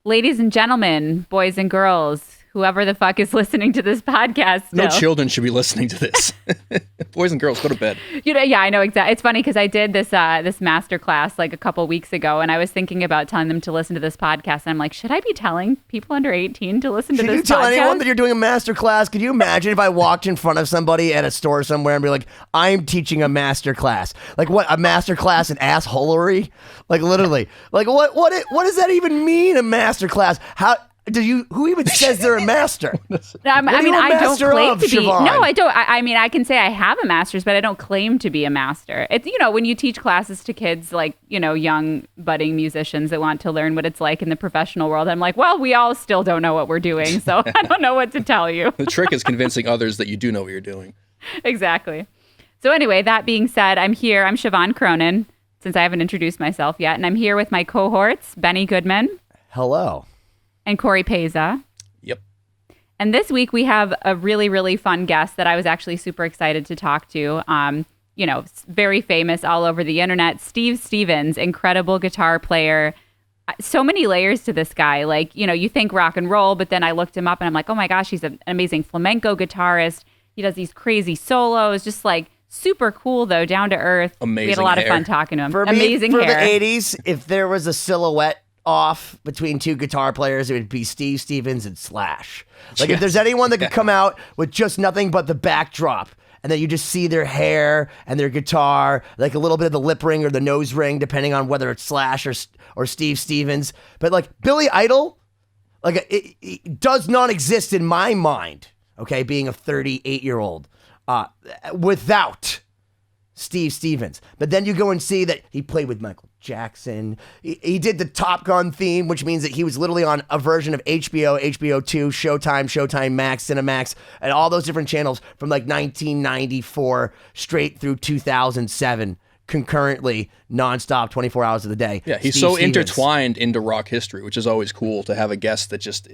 Ladies and gentlemen, boys and girls, whoever the fuck is listening to this podcast still. No children should be listening to this. Boys and girls, go to bed. Yeah, I know exactly. It's funny because I did this this master class like a couple weeks ago, and I was thinking about telling them to listen to this podcast. And I'm like, should I be telling people under 18 to listen to this podcast? Should you tell anyone that you're doing a master class? Could you imagine if I walked in front of somebody at a store somewhere and be like, I'm teaching a master class? Like what? A master class in assholery? Like literally. Like what does that even mean, a master class? Who even says they're a master? I don't claim to be. Siobhán? No, I don't. I mean, I can say I have a master's, but I don't claim to be a master. It's, when you teach classes to kids like, young budding musicians that want to learn what it's like in the professional world, I'm like, well, we all still don't know what we're doing, so I don't know what to tell you. The trick is convincing others that you do know what you're doing. Exactly. So anyway, that being said, I'm here. I'm Siobhán Cronin, since I haven't introduced myself yet, and I'm here with my cohorts, Benny Goodman. Hello. And Cory Peza. Yep. And this week we have a really, really fun guest that I was actually super excited to talk to. Very famous all over the internet, Steve Stevens, incredible guitar player. So many layers to this guy. Like, you think rock and roll, but then I looked him up and I'm like, oh my gosh, he's an amazing flamenco guitarist. He does these crazy solos, just like super cool though, down to earth. Amazing. We had a lot hair. of fun talking to him. For amazing me, for hair. the 80s, if there was a silhouette off between two guitar players, it would be Steve Stevens and Slash. Like if there's anyone that could come out with just nothing but the backdrop and then you just see their hair and their guitar, like a little bit of the lip ring or the nose ring, depending on whether it's Slash or Steve Stevens. But like Billy Idol, like it does not exist in my mind, okay, being a 38-year-old, without Steve Stevens. But then you go and see that he played with Michael Jackson. He did the Top Gun theme, which means that he was literally on a version of HBO, HBO2, Showtime Max, Cinemax, and all those different channels from like 1994 straight through 2007, concurrently, nonstop, 24 hours of the day. Yeah, he's Steve so Stevens. intertwined into rock history, which is always cool to have a guest that just...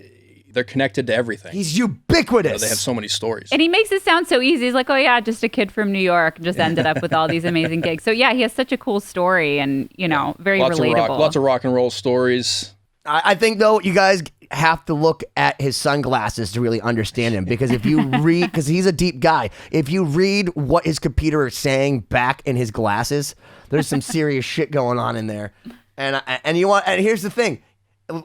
They're connected to everything. He's ubiquitous. They have so many stories. And he makes it sound so easy. He's like, oh yeah, just a kid from New York, just ended up with all these amazing gigs. So yeah, he has such a cool story and, very relatable. Lots of rock and roll stories. I think, though, you guys have to look at his sunglasses to really understand him. Because if you read, because he's a deep guy, if you read what his computer is saying back in his glasses, there's some serious shit going on in there. And here's the thing.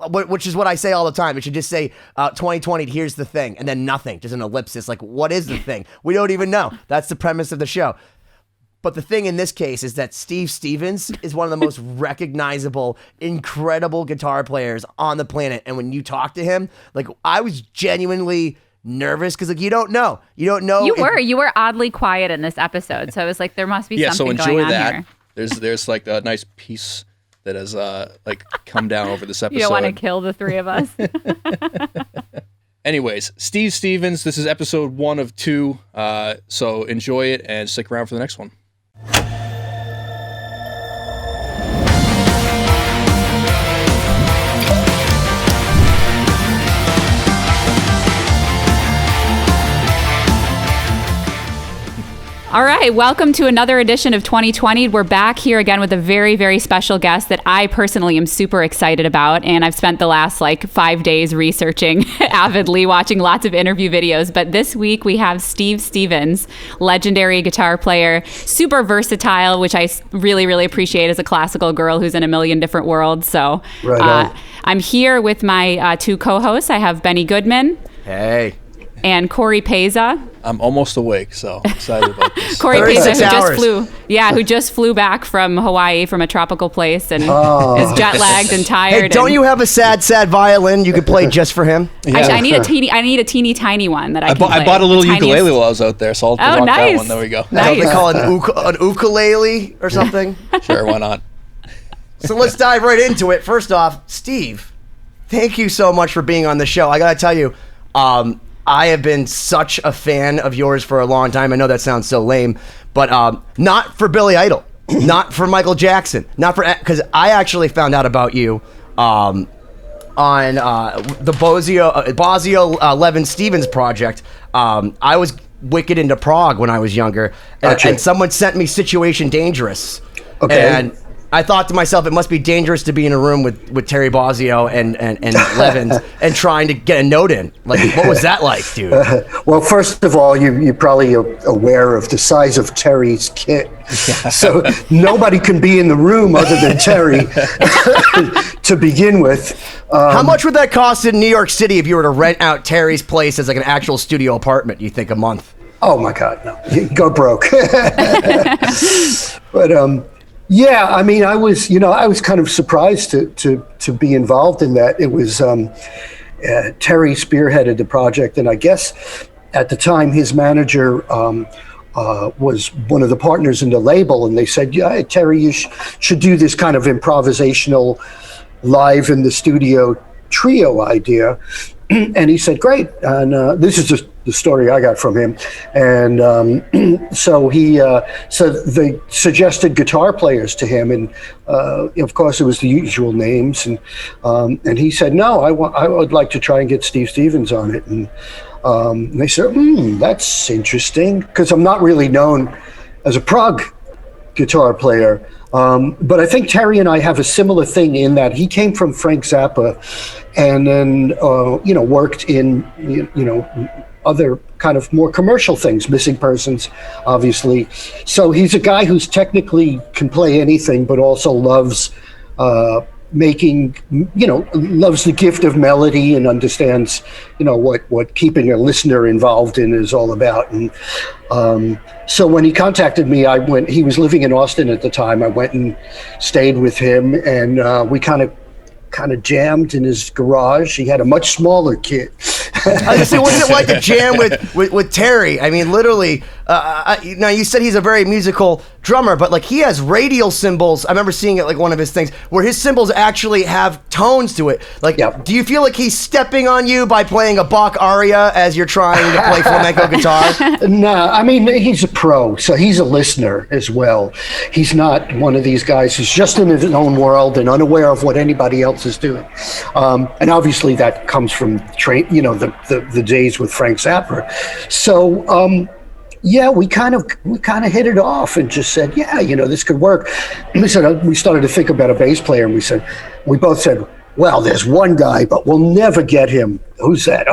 Which is what I say all the time. It should just say 2020, here's the thing, and then nothing, just an ellipsis. Like, what is the thing? We don't even know. That's the premise of the show. But the thing in this case is that Steve Stevens is one of the most recognizable, incredible guitar players on the planet. And when you talk to him, like, I was genuinely nervous because, like, you don't know. You were oddly quiet in this episode. So I was like, there must be something going on here. Yeah, so enjoy that. There's like a nice piece that has come down over this episode. You don't want to kill the three of us. Anyways, Steve Stevens, this is episode 1 of 2, so enjoy it and stick around for the next one. All right, welcome to another edition of 2020. We're back here again with a very, very special guest that I personally am super excited about. And I've spent the last 5 days researching avidly, watching lots of interview videos. But this week we have Steve Stevens, legendary guitar player, super versatile, which I really, really appreciate as a classical girl who's in a million different worlds. So I'm here with my 2 co-hosts. I have Benny Goodman. Hey. And Cory Peza. I'm almost awake, so excited about this. Cory Peza, who just flew back from Hawaii from a tropical place and is jet lagged and tired. Hey, don't you have a sad violin you could play just for him? Yeah. Actually, I need a teeny tiny one that I can play. I bought a little ukulele while I was out there, so I'll rock that one. There we go. Nice. They call it an ukulele or something. Sure, why not? So let's dive right into it. First off, Steve, thank you so much for being on the show. I gotta tell you, I have been such a fan of yours for a long time. I know that sounds so lame, but not for Billy Idol, not for Michael Jackson, because I actually found out about you on the Bozio Levin Stevens project. I was wicked into prog when I was younger, and someone sent me Situation Dangerous. Okay. And I thought to myself, it must be dangerous to be in a room with Terry Bozzio and Levins and trying to get a note in. Like, what was that like, dude? Well, first of all, you're probably aware of the size of Terry's kit. So nobody can be in the room other than Terry to begin with. How much would that cost in New York City if you were to rent out Terry's place as like an actual studio apartment, you think, a month? Oh, my God, no. You go broke. But, yeah, I mean, I was kind of surprised to be involved in that. It was Terry spearheaded the project, and I guess at the time his manager was one of the partners in the label, and they said, "Yeah, Terry, you should do this kind of improvisational, live in the studio trio idea." And he said, "Great." And this is just the story I got from him. And so they suggested guitar players to him, and of course it was the usual names. And he said, "No, I would like to try and get Steve Stevens on it." And they said, "That's interesting," because I'm not really known as a prog guitar player. But I think Terry and I have a similar thing in that he came from Frank Zappa, and then worked in other kind of more commercial things, Missing Persons, obviously. So he's a guy who's technically can play anything, but also loves loves the gift of melody and understands, what keeping a listener involved in is all about. And so when he contacted me, he was living in Austin at the time. I went and stayed with him, and we kind of jammed in his garage. He had a much smaller kit. I was saying, what's it like to jam with Terry? I mean, literally, now you said he's a very musical drummer, but like he has radial cymbals. I remember seeing it like one of his things where his cymbals actually have tones to it. Like, Do you feel like he's stepping on you by playing a Bach aria as you're trying to play flamenco guitar? No, I mean, he's a pro, so he's a listener as well. He's not one of these guys who's just in his own world and unaware of what anybody else is doing. And obviously that comes from the days with Frank Zappa. So we kind of hit it off and just said, this could work. And we started to think about a bass player, and we both said, well, there's one guy, but we'll never get him. Who's that?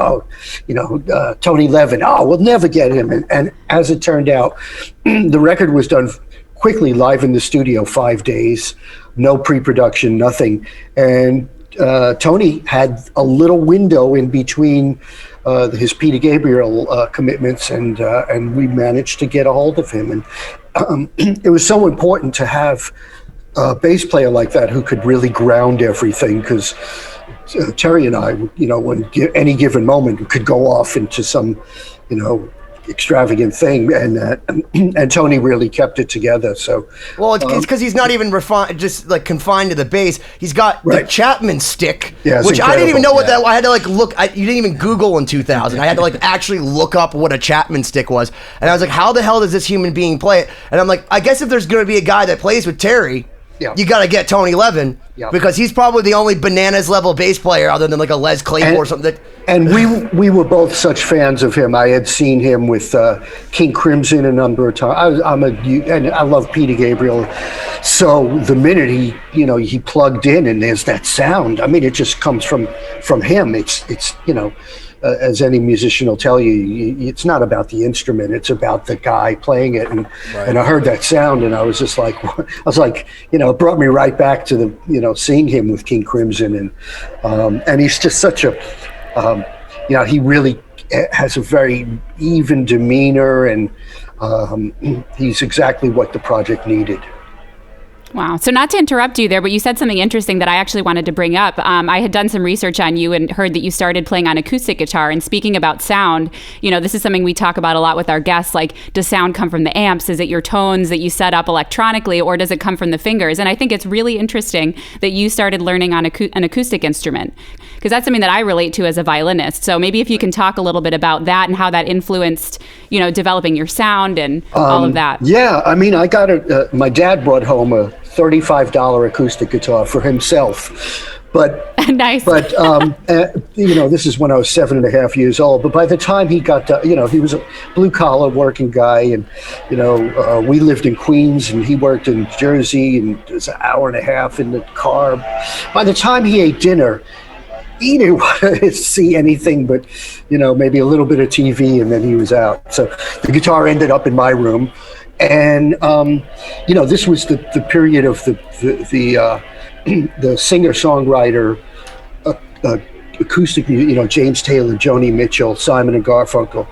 Tony Levin. Oh, we'll never get him. And as it turned out, the record was done quickly, live in the studio, 5 days, no pre-production, nothing. And Tony had a little window in between his Peter Gabriel commitments, and we managed to get a hold of him. And it was so important to have a bass player like that who could really ground everything, because Terry and I, when any given moment could go off into some, extravagant thing, and Tony really kept it together. So it's because he's not even just like confined to the bass. He's got the Chapman stick, which I didn't even know what that. I had to look. You didn't even Google in 2000. I had to actually look up what a Chapman stick was, and I was like, how the hell does this human being play it? And I'm like, I guess if there's going to be a guy that plays with Terry, you got to get Tony Levin, because he's probably the only bananas level bass player other than like a Les Claypool or something. And we were both such fans of him. I had seen him with King Crimson a number of times. And I love Peter Gabriel. So the minute he plugged in and there's that sound, I mean, it just comes from him. It's as any musician will tell you, it's not about the instrument, it's about the guy playing it. And I heard that sound, and I was just like, it brought me right back to the, seeing him with King Crimson. And he's just such a, he really has a very even demeanor, and he's exactly what the project needed. Wow. So not to interrupt you there, but you said something interesting that I actually wanted to bring up. I had done some research on you and heard that you started playing on acoustic guitar. And speaking about sound, this is something we talk about a lot with our guests. Like, does sound come from the amps? Is it your tones that you set up electronically, or does it come from the fingers? And I think it's really interesting that you started learning on an acoustic instrument, because that's something that I relate to as a violinist. So maybe if you can talk a little bit about that and how that influenced, developing your sound and all of that. Yeah. I mean, my dad brought home a $35 acoustic guitar for himself. But Nice. But this is when I was 7.5 years old. But by the time he got to, he was a blue collar working guy, and we lived in Queens and he worked in Jersey, and it was an hour and a half in the car. By the time he ate dinner, he didn't want to see anything but, maybe a little bit of TV, and then he was out. So the guitar ended up in my room, and this was the period of the singer-songwriter, acoustic, James Taylor, Joni Mitchell, Simon and Garfunkel.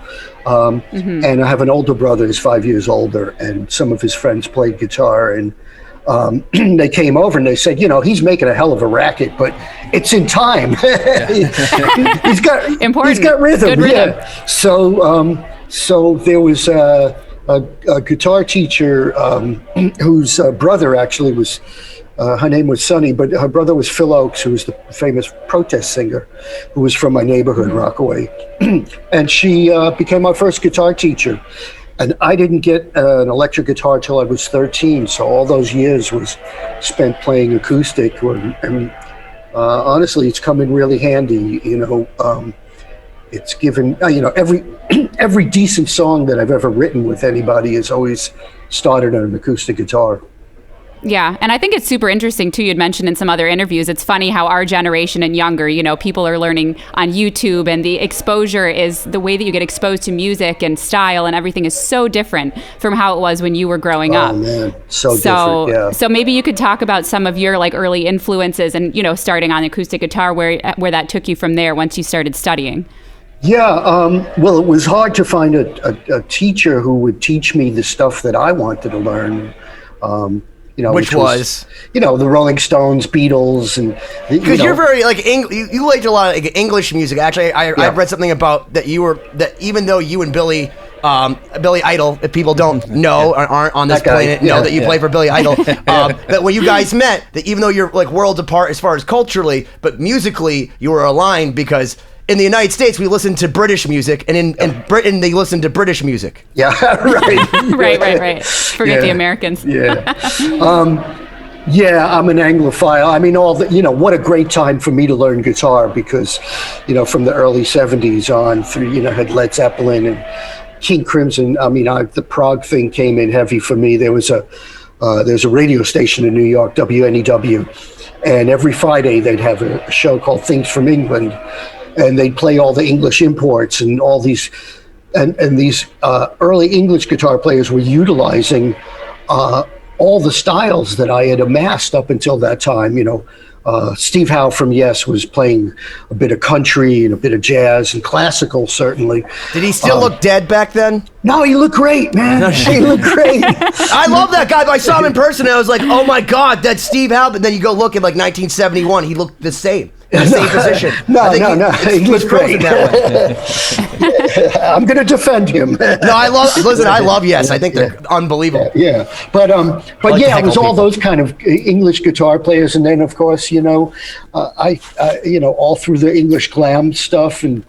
And I have an older brother who's 5 years older, and some of his friends played guitar, and they came over and they said, he's making a hell of a racket, but it's in time. He's got rhythm. Good rhythm. Yeah. So there was a guitar teacher whose brother actually was, her name was Sunny, but her brother was Phil Oakes, who was the famous protest singer, who was from my neighborhood, Rockaway. And she became my first guitar teacher. And I didn't get an electric guitar till I was 13, so all those years was spent playing acoustic. And honestly, it's come in really handy. It's given every decent song that I've ever written with anybody has always started on an acoustic guitar. Yeah, and I think it's super interesting too. You'd mentioned in some other interviews, it's funny how our generation and younger, people are learning on YouTube, and the exposure is the way that you get exposed to music and style and everything is so different from how it was when you were growing up. Oh man, so different. Yeah. So maybe you could talk about some of your early influences and starting on acoustic guitar, where that took you from there once you started studying. Yeah, well, it was hard to find a teacher who would teach me the stuff that I wanted to learn. Which was the Rolling Stones, Beatles, and because you're very you liked a lot of English music. Actually, I've read something about that even though you and Billy Idol, if people don't know or aren't on this planet, know that you play for Billy Idol, that when you guys met, that even though you're worlds apart as far as culturally, but musically you were aligned because. In the United States, we listen to British music, and in Britain, they listen to British music. Yeah, right. right. Forget the Americans. Yeah. I'm an Anglophile. I mean, what a great time for me to learn guitar because, from the early 70s on through, had Led Zeppelin and King Crimson. I mean, the Prague thing came in heavy for me. There's a radio station in New York, WNEW, and every Friday they'd have a show called Things from England. And they'd play all the English imports and all these, and these early English guitar players were utilizing all the styles that I had amassed up until that time. Steve Howe from Yes was playing a bit of country and a bit of jazz and classical, certainly. Did he still look dead back then? No, he looked great, man. He looked great. I love that guy. I saw him in person and I was like, oh my God, that's Steve Howe. But then you go look at 1971, he looked the same. In the same position. No. He looked great. That way. I'm going to defend him. No, I love Yes. I think they're unbelievable. Yeah. But it was all those kind of English guitar players. And then, of course, I all through the English glam stuff and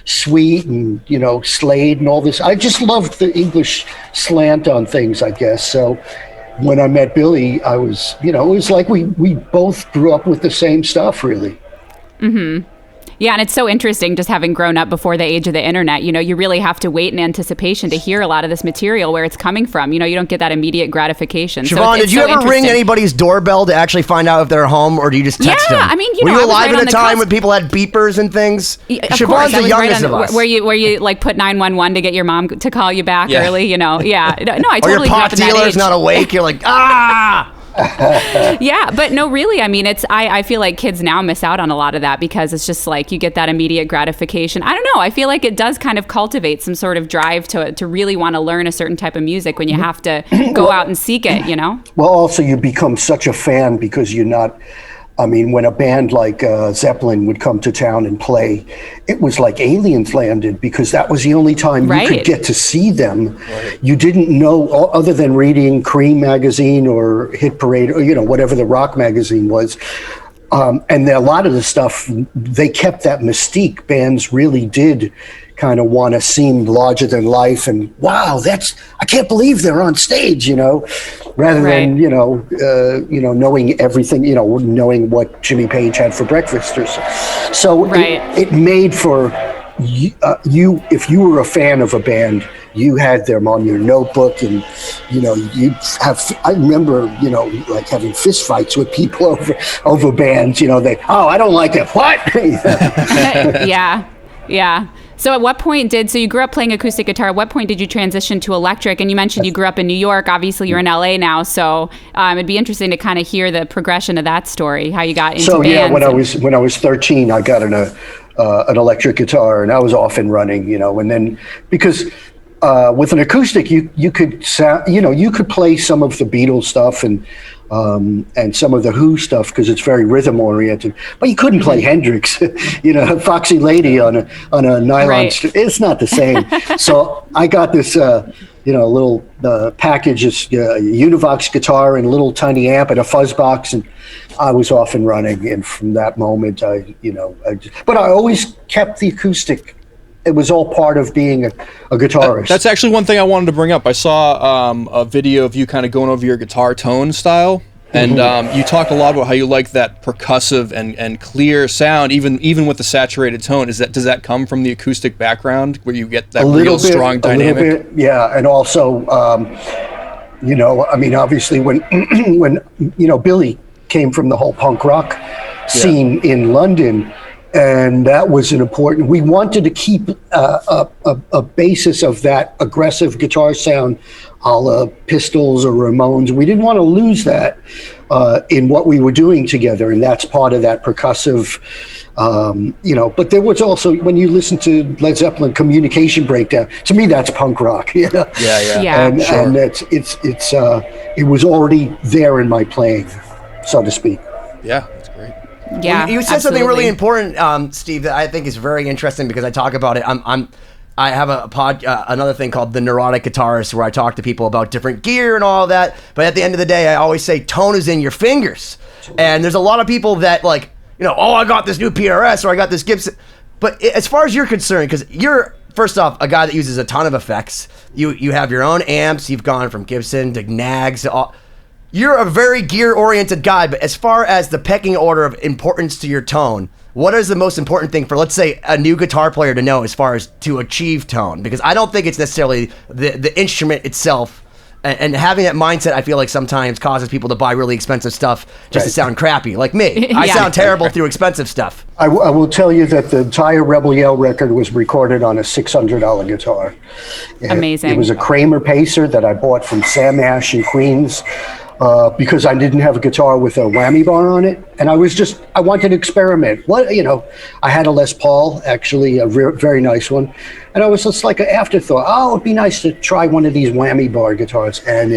Sweet and, Slade and all this. I just loved the English slant on things, I guess. So when I met Billy, I was, it was like we both grew up with the same stuff, really. Mm-hmm. Yeah, and it's so interesting just having grown up before the age of the internet. You really have to wait in anticipation to hear a lot of this material, where it's coming from. You don't get that immediate gratification. Siobhán, did you ever ring anybody's doorbell to actually find out if they're home, or do you just text them? Yeah, I mean, were you alive at a time when people had beepers and things? Siobhán's the youngest of us. Where you put 911 to get your mom to call you back early, Yeah. No, I totally or your pot dealer's not awake, you're like, ah! Yeah, but no, really, I mean, I feel like kids now miss out on a lot of that because it's just you get that immediate gratification. I don't know. I feel like it does kind of cultivate some sort of drive to really want to learn a certain type of music when you have to go out and seek it, Well, also you become such a fan because you're not, when a band like Zeppelin would come to town and play, it was like aliens landed because that was the only time you could get to see them. Right. You didn't know, other than reading Cream magazine or Hit Parade or, whatever the rock magazine was. And a lot of the stuff, they kept that mystique. Bands really did kind of want to seem larger than life, and wow, I can't believe they're on stage, rather than knowing everything, knowing what Jimmy Page had for breakfast or so. So it made for you, if you were a fan of a band, you had them on your notebook, and I remember like having fist fights with people over bands, I don't like that. What? Yeah. So at what point so you grew up playing acoustic guitar, at what point did you transition to electric? And you mentioned you grew up in New York, obviously you're in LA now, so it'd be interesting to kind of hear the progression of that story, how you got into bands. Yeah, when I was 13, I got an electric guitar, and I was off and running, and then because with an acoustic, you could play some of the Beatles stuff and some of the Who stuff because it's very rhythm oriented, but you couldn't play Hendrix, Foxy Lady on a nylon. Right. It's not the same. So I got this, little package, this Univox guitar and a little tiny amp and a fuzz box, and I was off and running. And from that moment, but I always kept the acoustic. It was all part of being a guitarist. That's actually one thing I wanted to bring up. I saw a video of you kind of going over your guitar tone style, and you talked a lot about how you like that percussive and clear sound, even with the saturated tone. Does that come from the acoustic background where you get that real strong dynamic? A little bit, yeah, and also, obviously when Billy came from the whole punk rock scene in London. And that was we wanted to keep a basis of that aggressive guitar sound, a la Pistols or Ramones. We didn't want to lose that in what we were doing together. And that's part of that percussive, but there was also, when you listen to Led Zeppelin, Communication Breakdown, to me, that's punk rock. Yeah. And, sure. And it was already there in my playing, so to speak. Yeah, that's great. Yeah, you said something really important, Steve, that I think is very interesting because I talk about it. I have another thing called The Neurotic Guitarist, where I talk to people about different gear and all that. But at the end of the day, I always say tone is in your fingers. And there's a lot of people that I got this new PRS or I got this Gibson. But as far as you're concerned, because you're, first off, a guy that uses a ton of effects. You have your own amps. You've gone from Gibson to Gnags to all. You're a very gear-oriented guy, but as far as the pecking order of importance to your tone, what is the most important thing for, let's say, a new guitar player to know as far as to achieve tone? Because I don't think it's necessarily the instrument itself, and having that mindset, I feel like sometimes causes people to buy really expensive stuff just to sound crappy, like me. I sound terrible through expensive stuff. I will tell you that the entire Rebel Yell record was recorded on a $600 guitar. Amazing. It was a Kramer Pacer that I bought from Sam Ash in Queens. Because I didn't have a guitar with a whammy bar on it, and I wanted to experiment. I had a Les Paul, actually, a very nice one, and I was just like an afterthought. Oh, it'd be nice to try one of these whammy bar guitars, and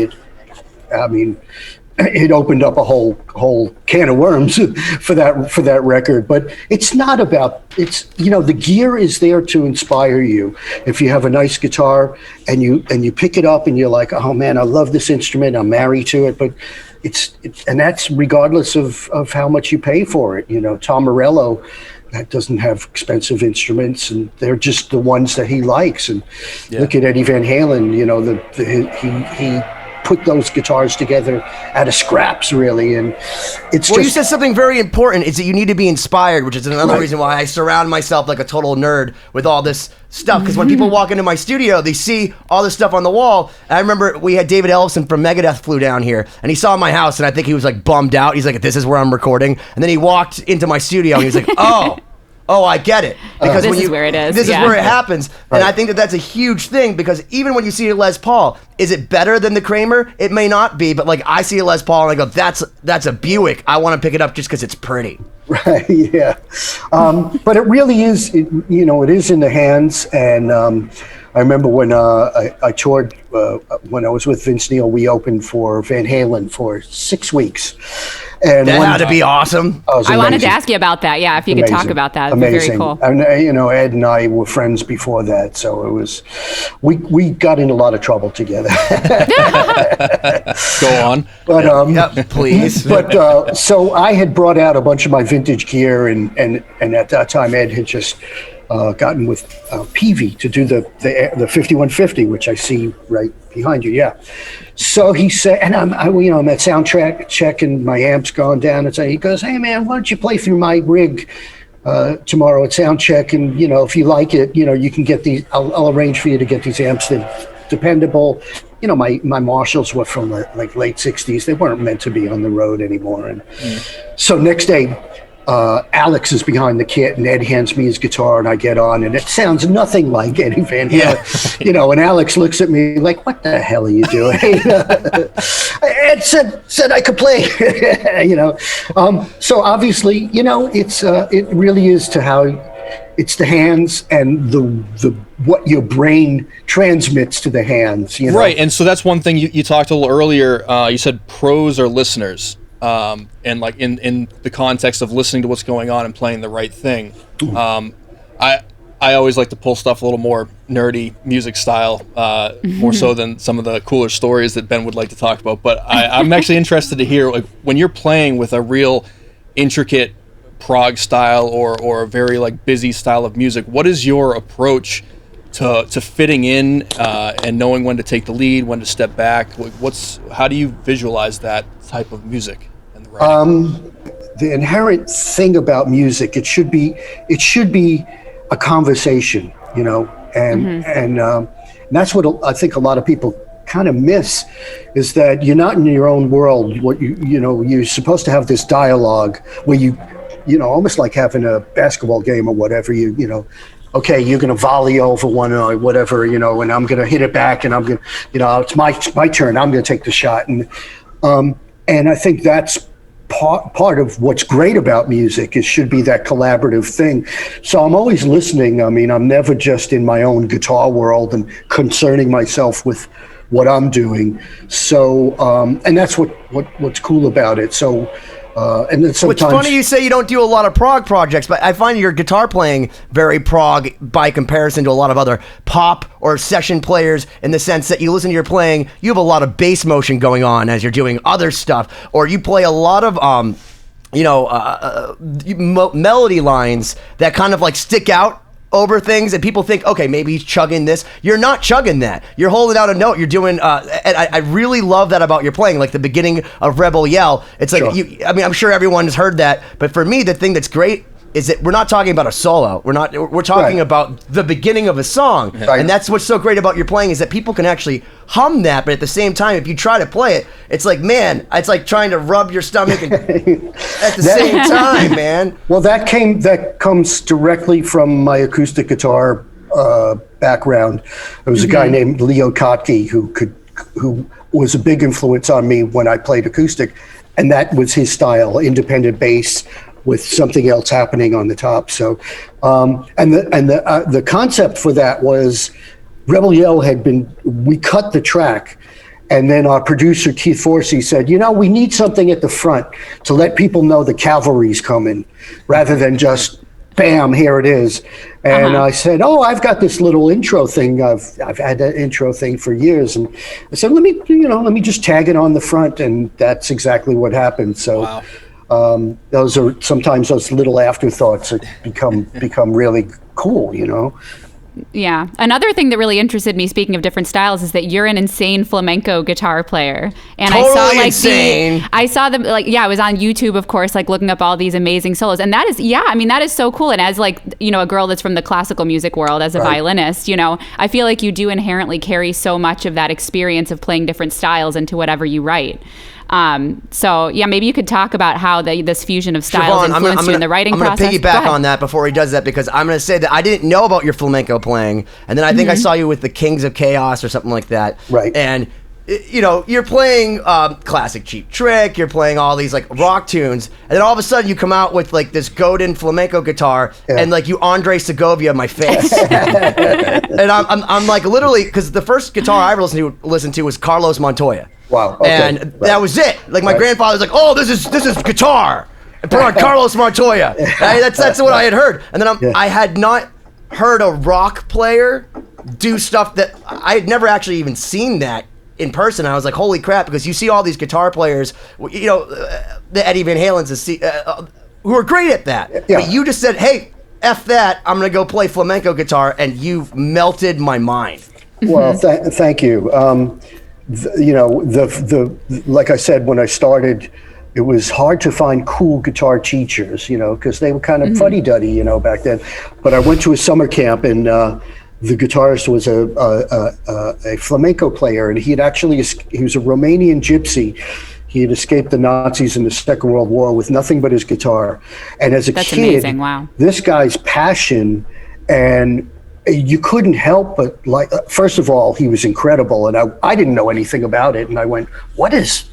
it opened up a whole can of worms for that record. But it's not about, the gear is there to inspire you. If you have a nice guitar and you pick it up and you're like, oh man, I love this instrument, I'm married to it. But and that's regardless of how much you pay for it. Tom Morello, that doesn't have expensive instruments, and they're just the ones that he likes. And look at Eddie Van Halen, he put those guitars together out of scraps, really, and you said something very important, is that you need to be inspired, which is another reason why I surround myself like a total nerd with all this stuff, because when people walk into my studio, they see all this stuff on the wall. And I remember we had David Ellefson from Megadeth flew down here, and he saw my house, and I think he was like bummed out. He's like, this is where I'm recording. And then he walked into my studio, and he was like, oh, I get it. Because this is where it is. This is where it happens. Right. And I think that's a huge thing, because even when you see a Les Paul, is it better than the Kramer? It may not be, but I see a Les Paul and I go, that's a Buick. I want to pick it up just because it's pretty. Right, yeah. But it really is, it is in the hands. And I remember when I toured, when I was with Vince Neil, we opened for Van Halen for 6 weeks. And that had to be awesome. I wanted to ask you about that. Yeah, if you could talk about that. Amazing. Very cool. And, Ed and I were friends before that, so it was, we got in a lot of trouble together. Go on. But please. But so I had brought out a bunch of my vintage gear, and at that time Ed had just gotten with Peavy to do the 5150, which I see right behind you. Yeah. So he said, and I'm at sound check and my amp's gone down. And so he goes, "Hey man, why don't you play through my rig tomorrow at sound check? And if you like it, you can get these. I'll arrange for you to get these amps that dependable." My Marshalls were from the late 60s. They weren't meant to be on the road anymore. And so next day, Alex is behind the kit and Ed hands me his guitar and I get on and it sounds nothing like Eddie Van Halen. And Alex looks at me like, "What the hell are you doing?" Ed said I could play. So obviously, it really is to how it's the hands and the what your brain transmits to the hands. Right, and so that's one thing you talked a little earlier. You said pros are listeners. And like in the context of listening to what's going on and playing the right thing. I always like to pull stuff a little more nerdy music style, more so than some of the cooler stories that Ben would like to talk about. But I'm actually interested to hear, like, when you're playing with a real intricate prog style or a very busy style of music, what is your approach to fitting in and knowing when to take the lead, when to step back? How do you visualize that type of music and the writing? The inherent thing about music, it should be a conversation, and that's what I think a lot of people kind of miss, is that you're not in your own world. What you're supposed to have this dialogue where you almost like having a basketball game or whatever. Okay, you're going to volley over one or whatever, and I'm going to hit it back, and I'm going to, it's my turn. I'm going to take the shot, and I think that's part of what's great about music. It should be that collaborative thing. So I'm always listening. I mean, I'm never just in my own guitar world and concerning myself with what I'm doing. So, and that's what's cool about it. So. And then sometimes, it's funny you say you don't do a lot of prog projects, but I find your guitar playing very prog by comparison to a lot of other pop or session players, in the sense that you listen to your playing, you have a lot of bass motion going on as you're doing other stuff, or you play a lot of melody lines that kind of stick out over things, and people think, okay, maybe he's chugging this. You're not chugging that. You're holding out a note. You're doing, and I really love that about your playing, like the beginning of Rebel Yell. It's like, sure. I'm sure everyone has heard that, but for me, the thing that's great is that we're not talking about a solo. We're talking about the beginning of a song. Right. And that's what's so great about your playing, is that people can actually hum that, but at the same time, if you try to play it, it's like, man, it's like trying to rub your stomach at the same time, man. Well, that comes directly from my acoustic guitar background. There was a guy named Leo Kotke who was a big influence on me when I played acoustic, and that was his style, independent bass with something else happening on the top. So, the concept for that was, Rebel Yell we cut the track, and then our producer Keith Forsey said, we need something at the front to let people know the cavalry's coming, rather than just bam, here it is. And I said, I've got this little intro thing. I've had that intro thing for years, and I said, let me just tag it on the front, and that's exactly what happened. So. Wow. Those are sometimes those little afterthoughts that become really cool, Yeah. Another thing that really interested me, speaking of different styles, is that you're an insane flamenco guitar player. And totally insane. I saw them I was on YouTube, of course, looking up all these amazing solos. And that is, that is so cool. And as a girl that's from the classical music world, as a violinist, I feel like you do inherently carry so much of that experience of playing different styles into whatever you write. Maybe you could talk about how this fusion of styles Siobhán, influenced you in the writing process. I'm going to piggyback on that before he does that, because I'm going to say that I didn't know about your flamenco playing, and then I think I saw you with the Kings of Chaos or something like that. Right. And you're playing classic Cheap Trick, you're playing all these rock tunes, and then all of a sudden you come out with this Godin flamenco guitar, and you Andre Segovia my face. And I'm literally, because the first guitar I ever listened to was Carlos Montoya. Wow. Okay. And that was it. My grandfather was like, "Oh, this is guitar. And put on Carlos Montoya." That's what I had heard. And then I had not heard a rock player do stuff that I had never actually even seen that in person. I was like, holy crap, because you see all these guitar players, the Eddie Van Halens, who are great at that. Yeah. But you just said, hey, F that, I'm going to go play flamenco guitar, and you've melted my mind. Well, thank you. Like I said, when I started, it was hard to find cool guitar teachers, because they were kind of fuddy-duddy, back then. But I went to a summer camp, and the guitarist was a flamenco player, and he was a Romanian gypsy. He had escaped the Nazis in the Second World War with nothing but his guitar. And as a That's kid, amazing. Wow. This guy's passion, and you couldn't help but first of all, he was incredible. And I didn't know anything about it. And I went, what is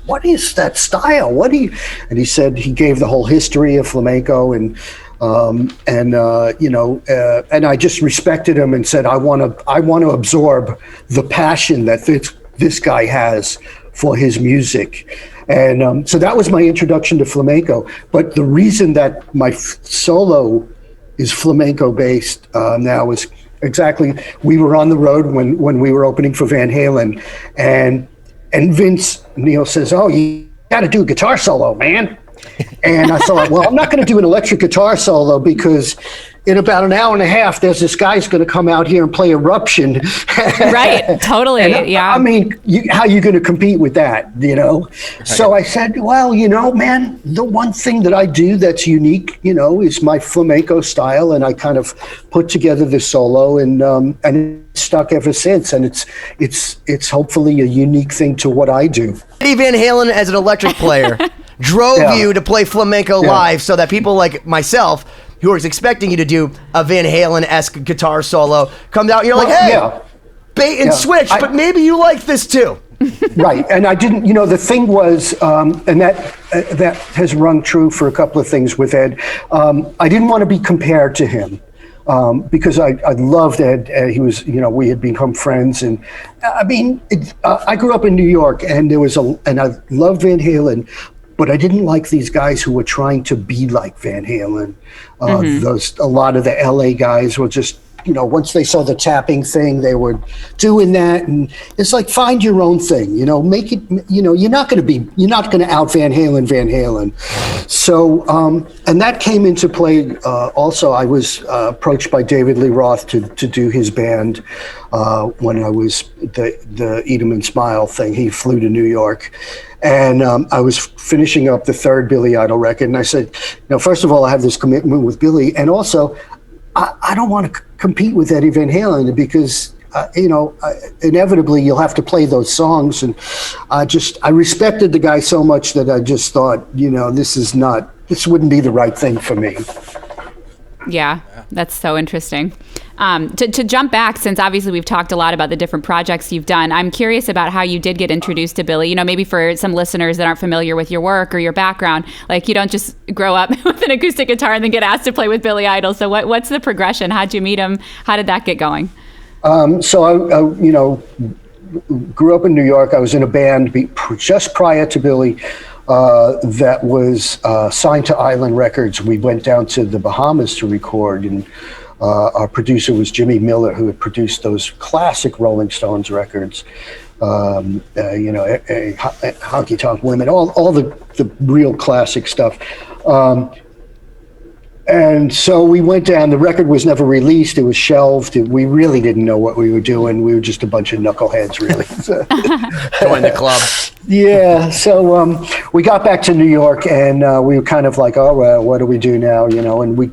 that style? And he said, he gave the whole history of flamenco, and I just respected him and said, I want to absorb the passion that this guy has for his music. And so that was my introduction to flamenco. But the reason that my solo is flamenco based now is exactly, we were on the road when we were opening for Van Halen, and Vince Neil says, "Oh, you got to do a guitar solo, man." And I thought, well, I'm not going to do an electric guitar solo because in about an hour and a half, there's this guy's going to come out here and play Eruption. Right, totally, yeah. I mean, how are you going to compete with that, So I said, well, man, the one thing that I do that's unique, is my flamenco style, and I kind of put together this solo, and it's stuck ever since, and it's hopefully a unique thing to what I do. Eddie Van Halen as an electric player drove you to play flamenco live so that people like myself, who was expecting you to do a Van Halen-esque guitar solo, comes out and you're like, hey, bait and switch, but maybe you like this too. Right, and I didn't, the thing was, and that has rung true for a couple of things with Ed, I didn't want to be compared to him. Because I loved Ed. He was, we had become friends, and I mean, I grew up in New York, and and I loved Van Halen, but I didn't like these guys who were trying to be like Van Halen. A lot of the LA guys were just, once they saw the tapping thing, they were doing that, and it's like, find your own thing, make it, you're not going to out Van Halen. So, and that came into play. Also, I was approached by David Lee Roth to do his band when I was the Eat 'em and Smile thing. He flew to New York. And I was finishing up the third Billy Idol record, and I said, first of all, I have this commitment with Billy, and also, I don't want to compete with Eddie Van Halen because, inevitably you'll have to play those songs, and I respected the guy so much that I just thought, this wouldn't be the right thing for me. Yeah, that's so interesting. To jump back, since obviously we've talked a lot about the different projects you've done, I'm curious about how you did get introduced to Billy. Maybe for some listeners that aren't familiar with your work or your background, like you don't just grow up with an acoustic guitar and then get asked to play with Billy Idol. So what's the progression? How'd you meet him? How did that get going? So I grew up in New York. I was in a band just prior to Billy. That was signed to Island Records. We went down to the Bahamas to record, and our producer was Jimmy Miller, who had produced those classic Rolling Stones records, Honky Tonk Women, all the real classic stuff. And so we went down. The record was never released. It was shelved. We really didn't know what we were doing. We were just a bunch of knuckleheads, really. Join the club. Yeah. So we got back to New York, and we were kind of like, oh, well, what do we do now? And we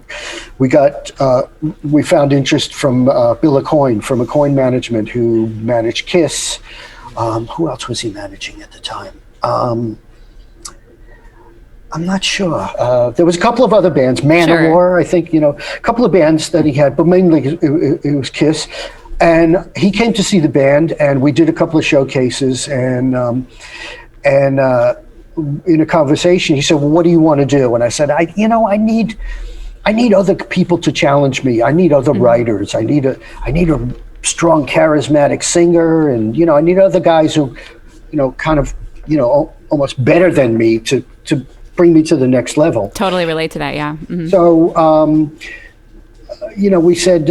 found interest from Bill Aucoin from Aucoin Management, who managed Kiss. Who else was he managing at the time? I'm not sure. There was a couple of other bands, Manowar, I think, a couple of bands that he had, but mainly it was Kiss. And he came to see the band, and we did a couple of showcases. And in a conversation, he said, "Well, what do you want to do?" And I said, I need other people to challenge me. I need other writers. I need a strong, charismatic singer, and I need other guys who, kind of, almost better than me to bring me to the next level. Totally relate to that, yeah. Mm-hmm. So, we said,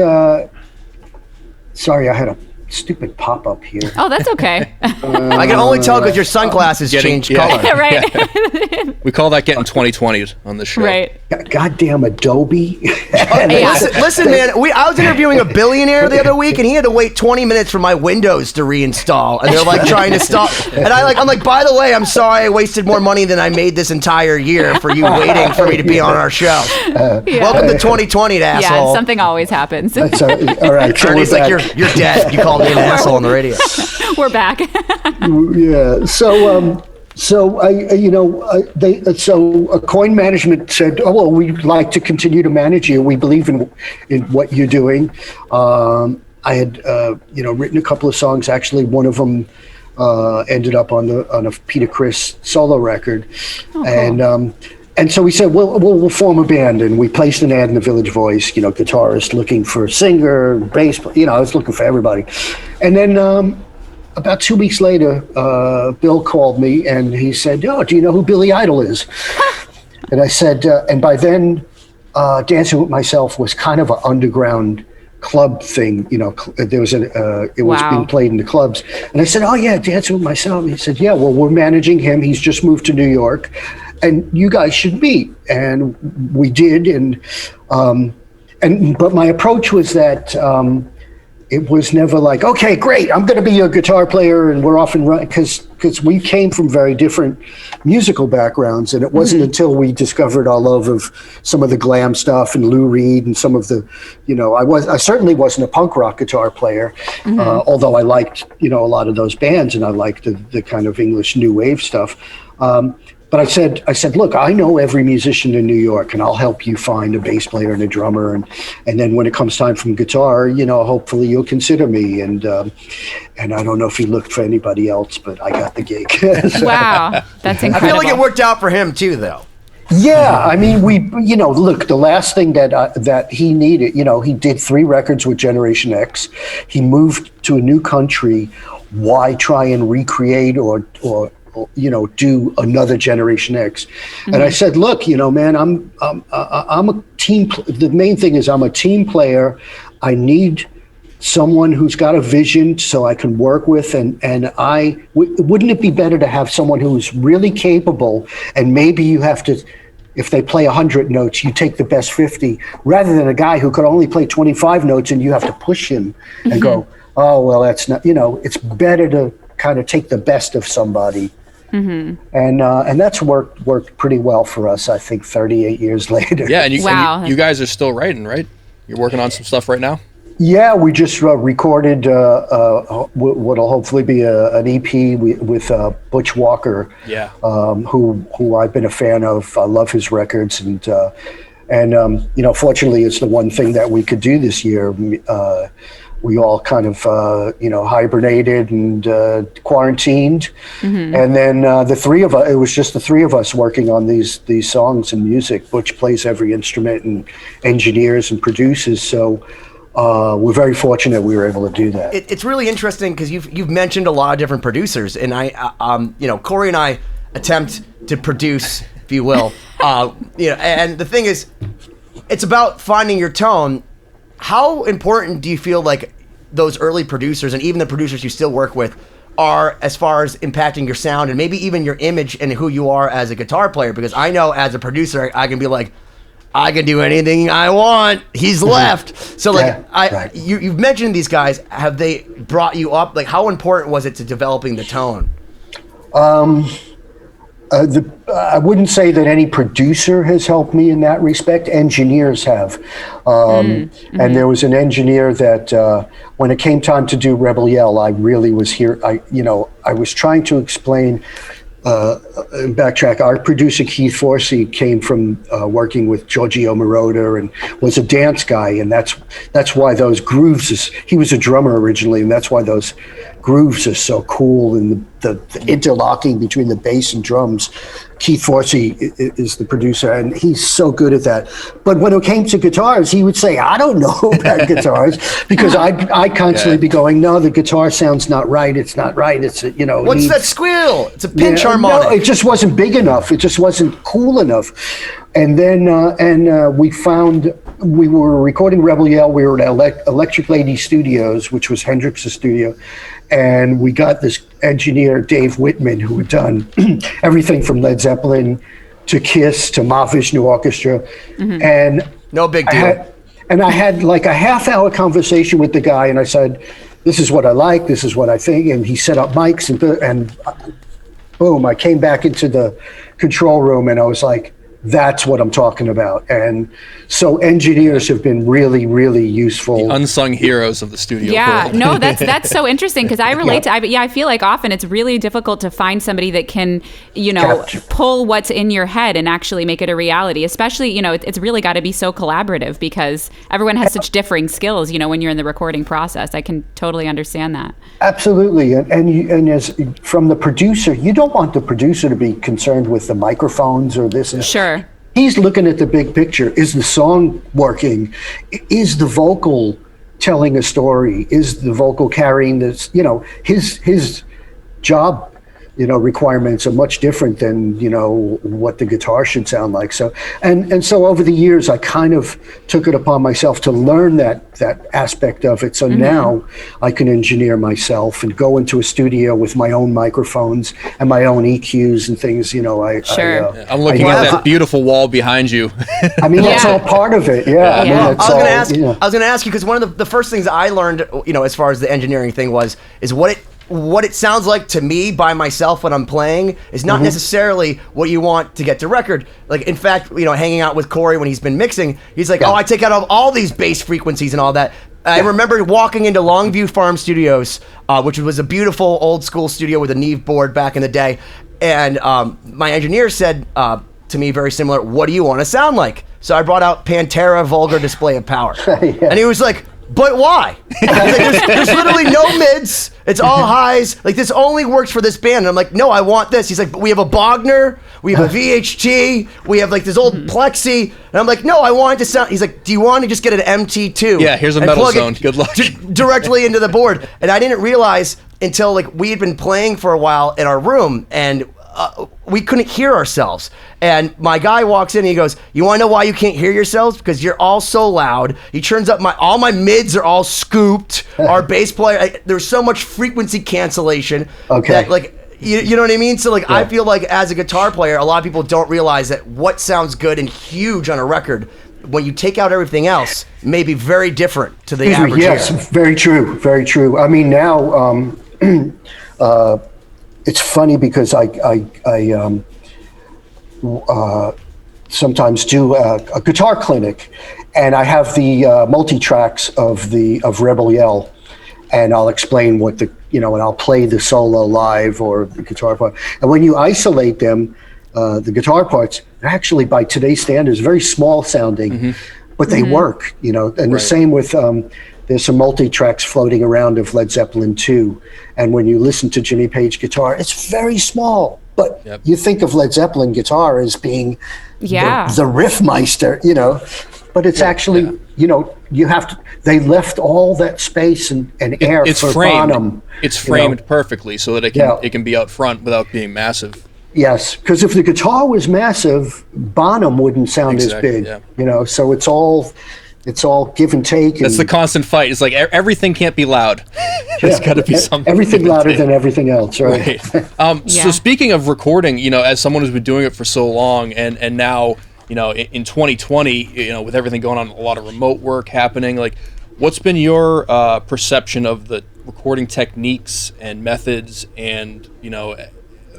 sorry, I had a stupid pop-up here. Oh, that's okay. I can only tell because your sunglasses changed color. Right. We call that getting 2020s on the show. Right. Goddamn Adobe. Listen, man. I was interviewing a billionaire the other week, and he had to wait 20 minutes for my Windows to reinstall, and they're like trying to stop. And I'm like, by the way, I'm sorry I wasted more money than I made this entire year for you waiting for me to be on our show. Welcome to 2020, asshole. Yeah, something always happens. That's all right. So Ernie's like, you're dead. You called me an asshole on the radio. We're back. Yeah. So Coin Management said, "Oh well, we'd like to continue to manage you. We believe in what you're doing." I had written a couple of songs. Actually, one of them ended up on a Peter Criss solo record, cool. And so we said, we'll form a band, and we placed an ad in the Village Voice, guitarist looking for a singer, bass, I was looking for everybody. And then about 2 weeks later, Bill called me and he said, "Oh, do you know who Billy Idol is?" And I said, and by then, Dancing With Myself was kind of an underground club thing. There was it was being played in the clubs. And I said, "Oh yeah, Dancing With Myself." He said, "Yeah, well, we're managing him. He's just moved to New York. And you guys should meet." And we did, but my approach was that it was never like, "Okay, great, I'm going to be your guitar player," and we're off and running, because we came from very different musical backgrounds, and it wasn't until we discovered our love of some of the glam stuff and Lou Reed and some of the, I certainly wasn't a punk rock guitar player, although I liked, a lot of those bands, and I liked the kind of English new wave stuff. But I said, "Look, I know every musician in New York, and I'll help you find a bass player and a drummer. And then when it comes time for guitar, hopefully you'll consider me." And I don't know if he looked for anybody else, but I got the gig. So, wow, that's incredible. I feel like it worked out for him too, though. Yeah, I mean, look, the last thing that he needed, he did 3 records with Generation X. He moved to a new country. Why try and recreate or do another Generation X? And I said, "Look, man, I'm a team. The main thing is I'm a team player. I need someone who's got a vision so I can work with. And wouldn't it be better to have someone who's really capable, and maybe you have to, if they play 100 notes, you take the best 50, rather than a guy who could only play 25 notes and you have to push him and go, oh, well, that's not, it's better to kind of take the best of somebody." And that's worked pretty well for us, I think, 38 years later. Yeah, and you guys are still writing, right? You're working on some stuff right now? Yeah, we just recorded what'll hopefully be an EP with Butch Walker, who I've been a fan of. I love his records, and fortunately, it's the one thing that we could do this year. We all kind of, hibernated and quarantined. And then the 3 of us, it was just the 3 of us working on these songs and music. Butch plays every instrument and engineers and produces. So we're very fortunate we were able to do that. It's really interesting because you've mentioned a lot of different producers. And Cory and I attempt to produce, if you will. And the thing is, it's about finding your tone. How important do you feel like those early producers, and even the producers you still work with, are as far as impacting your sound and maybe even your image and who you are as a guitar player? Because I know as a producer, I can be like, I can do anything I want. He's left. So you've mentioned these guys. Have they brought you up? Like, how important was it to developing the tone? I wouldn't say that any producer has helped me in that respect. Engineers have. And there was an engineer that when it came time to do Rebel Yell, I really was here. I was trying to explain, backtrack. Our producer, Keith Forsey, came from working with Giorgio Moroder and was a dance guy. And that's why those grooves, he was a drummer originally, and that's why those grooves are so cool, and the interlocking between the bass and drums. Keith Forsey is the producer, and he's so good at that. But when it came to guitars, he would say, I don't know about guitars, because I'd constantly be going, no, the guitar sounds not right. It's not right. It's, What's that squeal? It's a pinch harmonic. No, it just wasn't big enough. It just wasn't cool enough. And then we found we were recording Rebel Yell. We were at Electric Lady Studios, which was Hendrix's studio. And we got this engineer, Dave Whitman, who had done everything from Led Zeppelin to Kiss to Mahavishnu Orchestra. And no big deal. I had like a half-hour conversation with the guy, and I said, this is what I like, this is what I think. And he set up mics, and boom, I came back into the control room, and I was like, that's what I'm talking about. And so engineers have been really, really useful. The unsung heroes of the studio world. No, that's so interesting, because I relate to, I feel like often it's really difficult to find somebody that can, pull what's in your head and actually make it a reality, especially, it's really got to be so collaborative, because everyone has such differing skills, when you're in the recording process. I can totally understand that. Absolutely. And as from the producer, you don't want the producer to be concerned with the microphones or this. Sure. He's looking at the big picture. Is the song working? Is the vocal telling a story? Is the vocal carrying this? His job, requirements are much different than, what the guitar should sound like. So, and so over the years, I kind of took it upon myself to learn that aspect of it. So now I can engineer myself and go into a studio with my own microphones and my own EQs and things, Sure. I'm looking at that beautiful wall behind you. I mean, that's all part of it. Yeah. I was going to ask you, because one of the first things I learned, as far as the engineering thing is what it sounds like to me by myself when I'm playing is not necessarily what you want to get to record. Like, in fact, hanging out with Cory when he's been mixing, he's like, I take out all these bass frequencies and all that. I remember walking into Longview Farm Studios, which was a beautiful old school studio with a Neve board back in the day. And my engineer said to me very similar, what do you want to sound like? So I brought out Pantera Vulgar Display of Power. And he was like, but why? Like, there's literally no mids. It's all highs. Like, this only works for this band. And I'm like, no, I want this. He's like, but we have a Bogner, we have a VHT, we have like this old Plexi. And I'm like, no, I want it to sound. He's like, do you want to just get an MT2? Yeah, here's a metal zone. Good luck. Directly into the board. And I didn't realize until like we had been playing for a while in our room, and we couldn't hear ourselves. And my guy walks in and he goes, you want to know why you can't hear yourselves? Because you're all so loud. He turns up all my mids are all scooped. Our bass player, there's so much frequency cancellation. Okay. That, like, you know what I mean? So like, I feel like as a guitar player, a lot of people don't realize that what sounds good and huge on a record, when you take out everything else, may be very different to the average ear. Yes, very true, very true. I mean, now it's funny because I sometimes do a guitar clinic, and I have the multi-tracks of Rebel Yell, and I'll explain what and I'll play the solo live or the guitar part. And when you isolate them, the guitar parts, they're actually, by today's standards, very small sounding, but they work, and the same with, there's some multi-tracks floating around of Led Zeppelin 2. And when you listen to Jimmy Page guitar, it's very small. But you think of Led Zeppelin guitar as being the riffmeister, But it's actually, you have to, they left all that space and air for framed. Bonham. It's framed perfectly so that it can be out front without being massive. Yes, because if the guitar was massive, Bonham wouldn't sound as big, So it's all give and take. That's the constant fight. It's like everything can't be loud. There's got to be something. Everything louder than everything else, right? So speaking of recording, as someone who's been doing it for so long, and now, in 2020, with everything going on, a lot of remote work happening, like, what's been your perception of the recording techniques and methods, and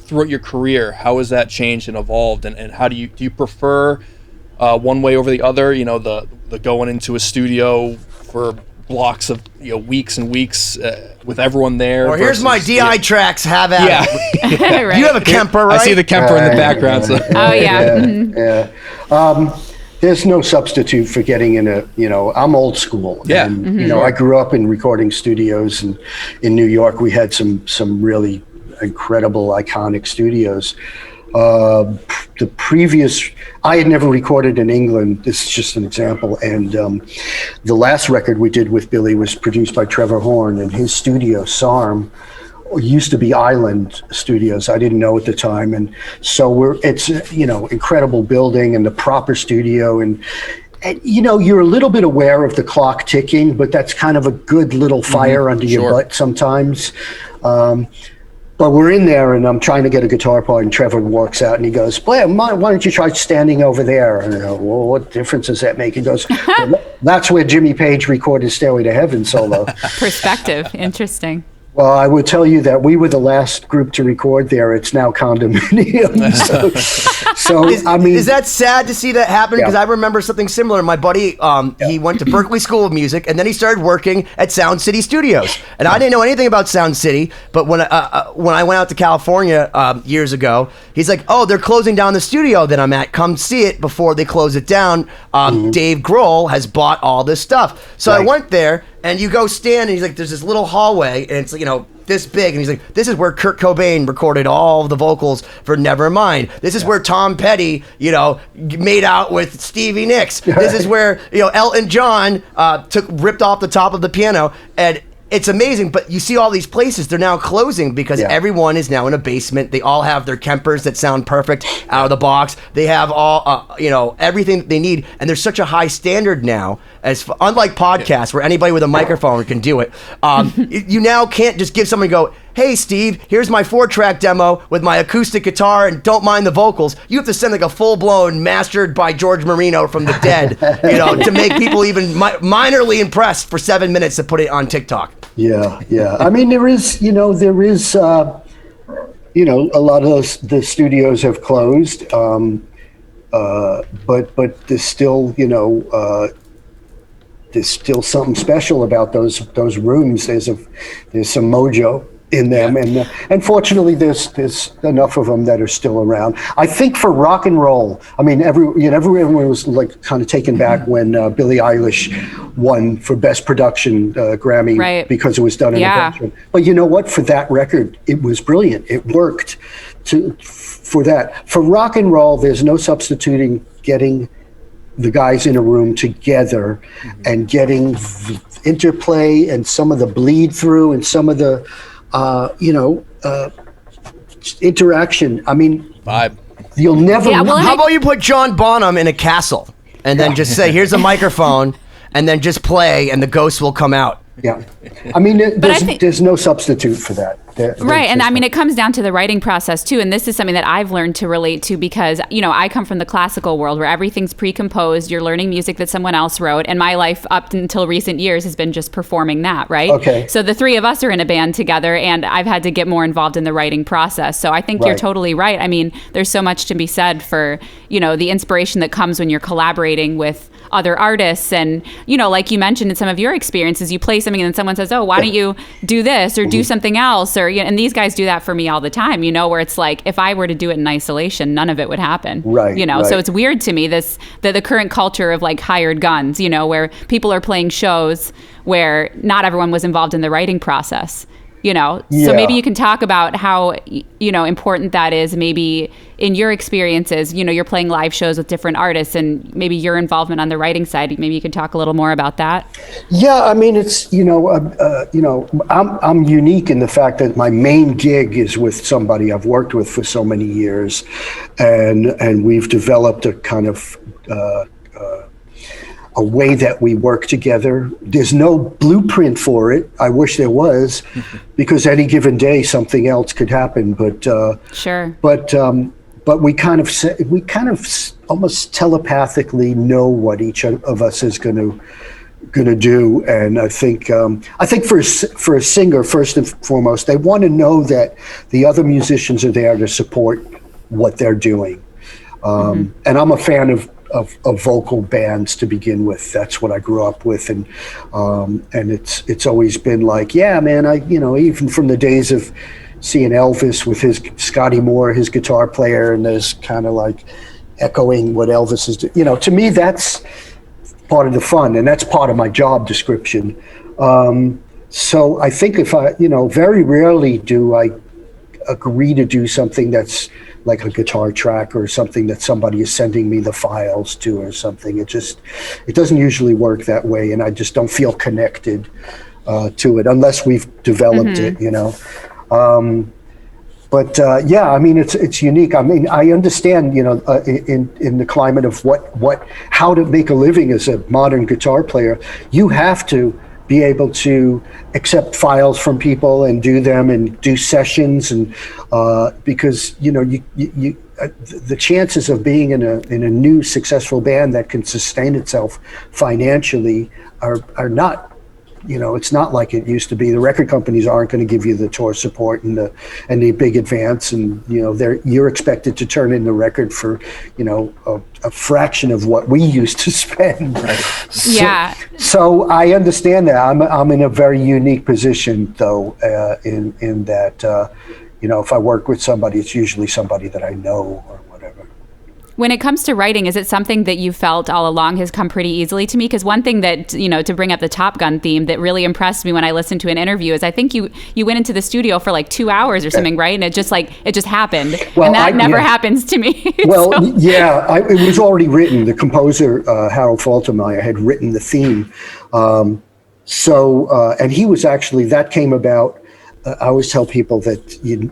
throughout your career, how has that changed and evolved, and how do you prefer one way over the other? The going into a studio for blocks of weeks and weeks with everyone there. Or here's my DI tracks. Have at it. Right. You have a Kemper, right? I see the Kemper in the background. So. Oh yeah. There's no substitute for getting in I'm old school. Yeah. And, I grew up in recording studios, and in New York we had some really incredible, iconic studios. The previous, I had never recorded in England. This is just an example. And the last record we did with Billy was produced by Trevor Horn, and his studio, SARM, used to be Island Studios. I didn't know at the time. And so it's incredible building and the proper studio. And and, you know, you're a little bit aware of the clock ticking, but that's kind of a good little fire under your butt sometimes. But we're in there, and I'm trying to get a guitar part, and Trevor walks out, and he goes, "Boy, why don't you try standing over there?" And I go, "Well, what difference does that make?" He goes, "Well, that's where Jimmy Page recorded Stairway to Heaven solo." Perspective. Interesting. Well, I would tell you that we were the last group to record there. It's now condominium. I mean, is that sad to see that happen? Because I remember something similar. My buddy, he went to Berklee School of Music, and then he started working at Sound City Studios. And I didn't know anything about Sound City, but when I went out to California years ago, he's like, "Oh, they're closing down the studio that I'm at. Come see it before they close it down. Dave Grohl has bought all this stuff." So I went there. And you go stand, and he's like, there's this little hallway, and it's, you know, this big. And he's like, this is where Kurt Cobain recorded all of the vocals for Nevermind. This is where Tom Petty, you know, made out with Stevie Nicks. This is where, you know, Elton John ripped off the top of the piano. And it's amazing, but you see all these places, they're now closing because everyone is now in a basement. They all have their Kempers that sound perfect out of the box. They have all, you know, everything that they need. And there's such a high standard now, unlike podcasts where anybody with a microphone can do it. You now can't just give someone and go, "Hey, Steve, here's my 4-track demo with my acoustic guitar and don't mind the vocals." You have to send like a full-blown mastered by George Marino from the dead, you know, to make people even minorly impressed for 7 minutes to put it on TikTok. Yeah. I mean, there is, you know, a lot of the studios have closed, but there's still, you know, there's still something special about those rooms. There's some mojo in them, and fortunately there's enough of them that are still around. I think for rock and roll, I mean, everyone was like kind of taken back when Billie Eilish won for Best Production Grammy because it was done in a bedroom. But you know what? For that record, it was brilliant. It worked for that. For rock and roll, there's no substituting getting the guys in a room together and getting the interplay and some of the bleed through and some of the interaction. I mean, vibe. You'll never. How about you put John Bonham in a castle and then just say, "Here's a microphone," and then just play, and the ghost will come out. Yeah, I mean, there's no substitute for that. Right, and I mean, it comes down to the writing process too, and this is something that I've learned to relate to because, you know, I come from the classical world where everything's pre-composed, you're learning music that someone else wrote, and my life up until recent years has been just performing that, right? Okay. So the three of us are in a band together, and I've had to get more involved in the writing process, so I think you're totally right. I mean, there's so much to be said for, you know, the inspiration that comes when you're collaborating with other artists, and, you know, like you mentioned in some of your experiences, you play something and then someone says, "Oh, why don't you do this or do something else?" Or, you know, and these guys do that for me all the time, you know, where it's like, if I were to do it in isolation, none of it would happen. Right. You know, so it's weird to me, the current culture of like hired guns, you know, where people are playing shows where not everyone was involved in the writing process. You know, so maybe you can talk about how, you know, important that is maybe in your experiences. You know, you're playing live shows with different artists and maybe your involvement on the writing side. Maybe you can talk a little more about that. Yeah, I mean, it's, I'm unique in the fact that my main gig is with somebody I've worked with for so many years, and we've developed a kind of a way that we work together. There's no blueprint for it. I wish there was, because any given day something else could happen. But sure. But we kind of almost telepathically know what each of us is going to do. And I think for a singer, first and foremost, they want to know that the other musicians are there to support what they're doing. And I'm a fan of vocal bands to begin with. That's what I grew up with, and it's always been like, yeah, man, even from the days of seeing Elvis with his Scotty Moore, his guitar player, and there's kind of like echoing what Elvis is doing. To me, that's part of the fun, and that's part of my job description. So I think if I, very rarely do I agree to do something that's like a guitar track or something that somebody is sending me the files to or something. It doesn't usually work that way, and I just don't feel connected to it unless we've developed it, But yeah, I mean, it's unique. I mean, I understand, you know, in the climate of how to make a living as a modern guitar player, you have to be able to accept files from people and do them and do sessions, and because you know the chances of being in a new successful band that can sustain itself financially are not, you know, it's not like it used to be. The record companies aren't going to give you the tour support and the big advance, and you know you're expected to turn in the record for, you know, a fraction of what we used to spend. Right. So I understand that. I'm in a very unique position though, in that you know, if I work with somebody, it's usually somebody that I know or whatever. When it comes to writing, is it something that you felt all along has come pretty easily to me? Because one thing that, you know, to bring up the Top Gun theme that really impressed me when I listened to an interview is I think you went into the studio for like 2 hours or something, right? And it just happened. Well, and that never happens to me. Well, so. Yeah, it was already written. The composer, Harold Faltermeyer, had written the theme. And he was actually, that came about. I always tell people that you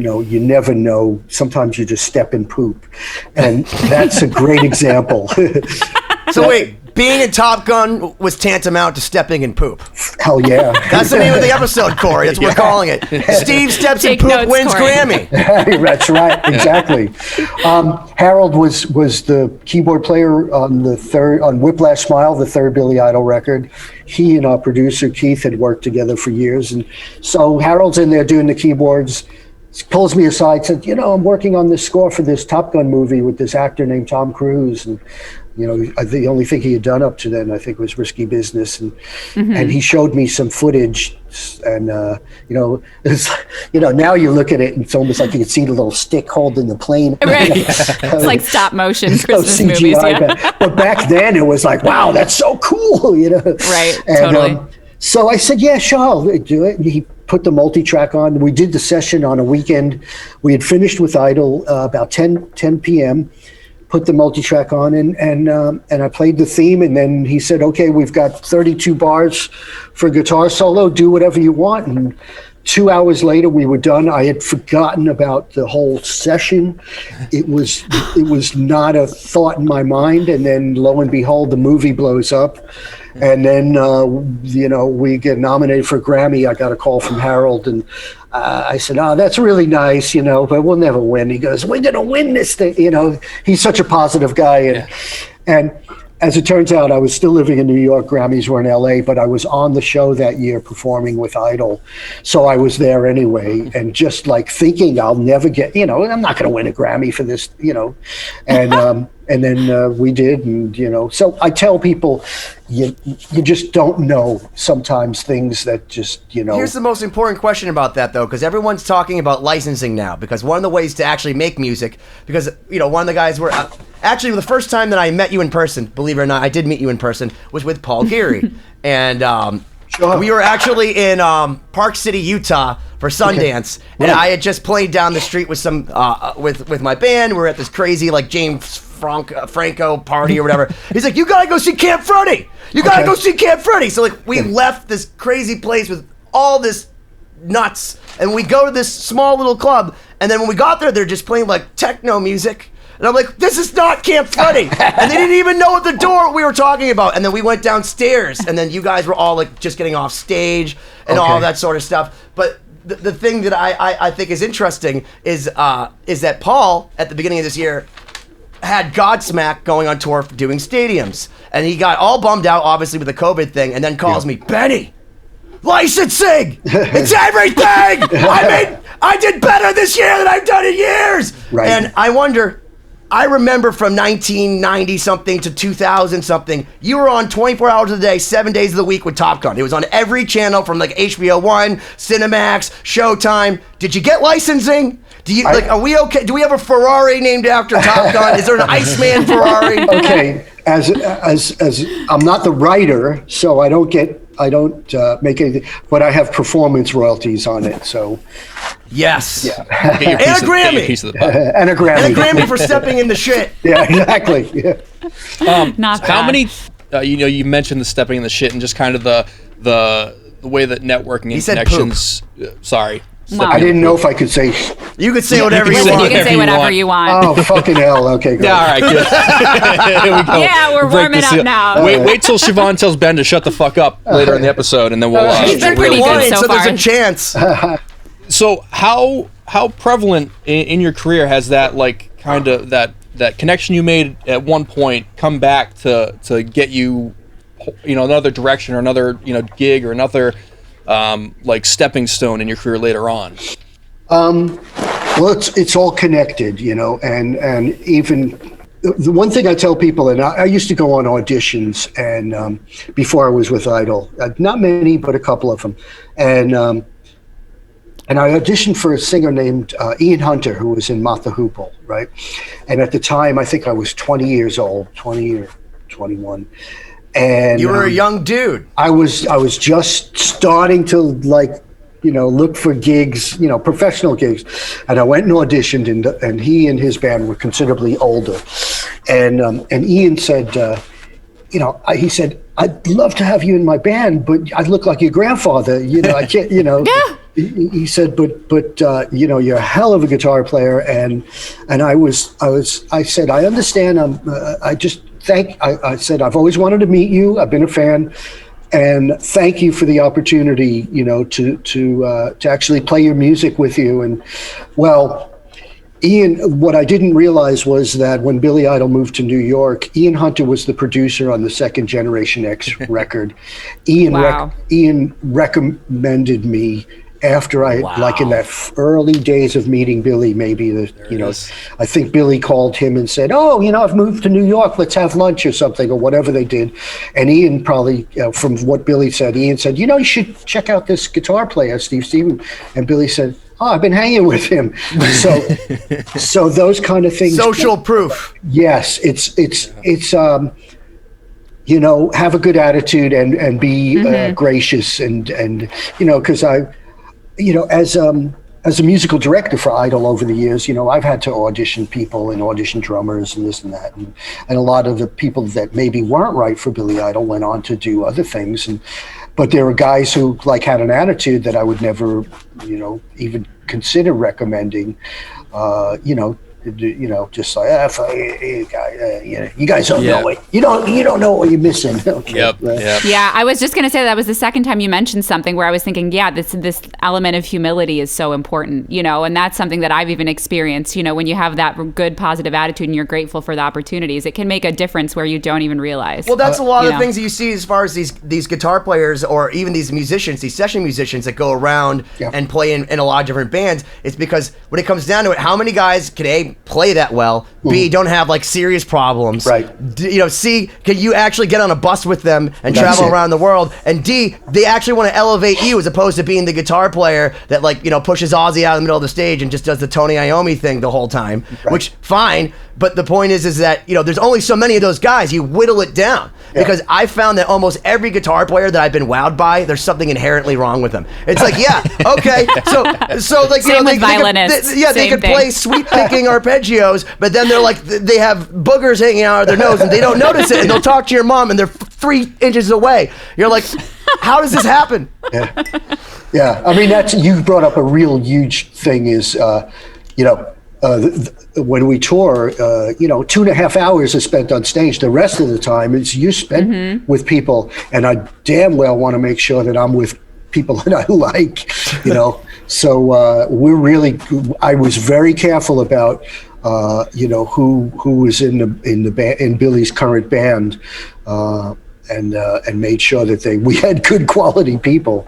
know, you never know. Sometimes you just step in poop, and that's a great example. So wait, being in Top Gun was tantamount to stepping in poop. Hell yeah! That's the name of the episode, Cory. That's what we're calling it. Steve steps in poop, wins Cory. Grammy. That's right, exactly. Harold was the keyboard player on Whiplash Smile, the third Billy Idol record. He and our producer Keith had worked together for years, and so Harold's in there doing the keyboards. He pulls me aside, said, "You know, I'm working on this score for this Top Gun movie with this actor named Tom Cruise, and you know, the only thing he had done up to then, I think, was Risky Business, and and he showed me some footage, and you know, it's, you know, now you look at it, and it's almost like you can see the little stick holding the plane. Right, it's like stop motion Christmas CGI movies. Yeah. But back then it was like, wow, that's so cool, you know. Right, and, totally. So I said, yeah, sure, I'll do it. And he put the multi-track on. We did the session on a weekend. We had finished with Idol about 10 p.m., put the multi-track on, and I played the theme, and then he said, okay, we've got 32 bars for guitar solo, do whatever you want. And 2 hours later we were done. I had forgotten about the whole session. It was not a thought in my mind, and then lo and behold, the movie blows up. And then, you know, we get nominated for a Grammy. I got a call from Harold, and I said, oh, that's really nice, you know, but we'll never win. He goes, we're going to win this thing. You know, he's such a positive guy. And as it turns out, I was still living in New York. Grammys were in LA, but I was on the show that year performing with Idol. So I was there anyway, and just like thinking I'll never get, you know, I'm not going to win a Grammy for this, you know. And then we did, and you know, so I tell people, you just don't know sometimes things that just, you know. Here's the most important question about that, though, because everyone's talking about licensing now, because one of the ways to actually make music, because, you know, one of the guys were, actually the first time that I met you in person, believe it or not, I did meet you in person, was with Paul Geary. And we were actually in Park City, Utah for Sundance, and I had just played down the street with some, with my band. We were at this crazy, like, James Franco party or whatever. He's like, you gotta go see Camp Freddy. You gotta go see Camp Freddy. So like we left this crazy place with all this nuts, and we go to this small little club, and then when we got there, they're just playing like techno music. And I'm like, this is not Camp Freddy. And they didn't even know at the door what we were talking about. And then we went downstairs, and then you guys were all like just getting off stage and all that sort of stuff. But the thing that I think is interesting is that Paul, at the beginning of this year, had Godsmack going on tour doing stadiums. And he got all bummed out, obviously, with the COVID thing, and then calls me, Benny, licensing! It's everything! I did better this year than I've done in years! Right. And I wonder, I remember from 1990-something to 2000-something, you were on 24 hours a day, 7 days of the week with Top Gun. It was on every channel from like HBO One, Cinemax, Showtime. Did you get licensing? Are we okay? Do we have a Ferrari named after Top Gun? Is there an Iceman Ferrari? Okay, as I'm not the writer, so I don't make anything, but I have performance royalties on it. So yes, yeah, and a Grammy, and a Grammy for stepping in the shit. Yeah, exactly. Yeah. Not how bad. many? You know, you mentioned the stepping in the shit and just kind of the way that networking and said connections. Sorry. Wow. I didn't know if I could say. You could say whatever you can say want. You can say whatever you want. Oh, fucking hell. Okay, good. Yeah, all right, good. Here we go. Yeah, we're Break warming the up seal. now. Wait till Siobhán tells Ben to shut the fuck up later in the episode, and then we'll. He's been drinking pretty good wine, so so there's far. a chance. So how prevalent in your career has that like kind of that connection you made at one point come back to get you, another direction or another gig or another like stepping stone in your career later on? Well, it's all connected, and even the one thing I tell people, and I used to go on auditions, and before I was with Idol, not many, but a couple of them, and I auditioned for a singer named Ian Hunter, who was in Martha Hoople, right? And at the time, I think I was 20 years old, 20 or 21. And You were a young dude. I was just starting to look for gigs, professional gigs. And I went and auditioned, and he and his band were considerably older. And Ian said, he said, I'd love to have you in my band, but I look like your grandfather. I can't, Yeah. He said, but you're a hell of a guitar player. And I said, I understand. I said, I've always wanted to meet you. I've been a fan. And thank you for the opportunity, to actually play your music with you. And well, Ian, what I didn't realize was that when Billy Idol moved to New York, Ian Hunter was the producer on the Second Generation X record. Wow. Ian recommended me after like in that early days of meeting Billy, maybe I think Billy called him and said, "Oh, I've moved to New York. Let's have lunch or something," or whatever they did. And Ian probably, from what Billy said, Ian said, "You should check out this guitar player, Steve Stephen." And Billy said, "Oh, I've been hanging with him." So those kind of things. Social proof. Yes, it's have a good attitude and be gracious and because as a musical director for Idol over the years, I've had to audition people and audition drummers and this and that, and a lot of the people that maybe weren't right for Billy Idol went on to do other things, but there were guys who had an attitude that I would never, even consider recommending, just like, you guys don't know it. You don't know what you're missing. Okay. Yep. Yeah, I was just going to say that was the second time you mentioned something where I was thinking, this element of humility is so important, and that's something that I've even experienced, when you have that good positive attitude and you're grateful for the opportunities, it can make a difference where you don't even realize. Well, that's a lot of things that you see as far as these guitar players or even these musicians, these session musicians that go around and play in a lot of different bands. It's because when it comes down to it, how many guys can A, play that well, B, don't have serious problems, right? C, can you actually get on a bus with them and travel around the world, and D, they actually want to elevate you as opposed to being the guitar player that pushes Ozzy out in the middle of the stage and just does the Tony Iommi thing the whole time, which fine, but the point is that there's only so many of those guys. You whittle it down because I found that almost every guitar player that I've been wowed by, there's something inherently wrong with them. It's okay, so Same with violinists. They could play sweet picking arpeggios, but then they have boogers hanging out of their nose and they don't notice it, and they'll talk to your mom and they're 3 inches away. You're like, how does this happen? Yeah. I mean, you brought up a real huge thing is, when we tour, 2.5 hours is spent on stage. The rest of the time is you spent with people, and I damn well want to make sure that I'm with people that I like, So I was very careful about, who was in Billy's current band, and made sure that we had good quality people.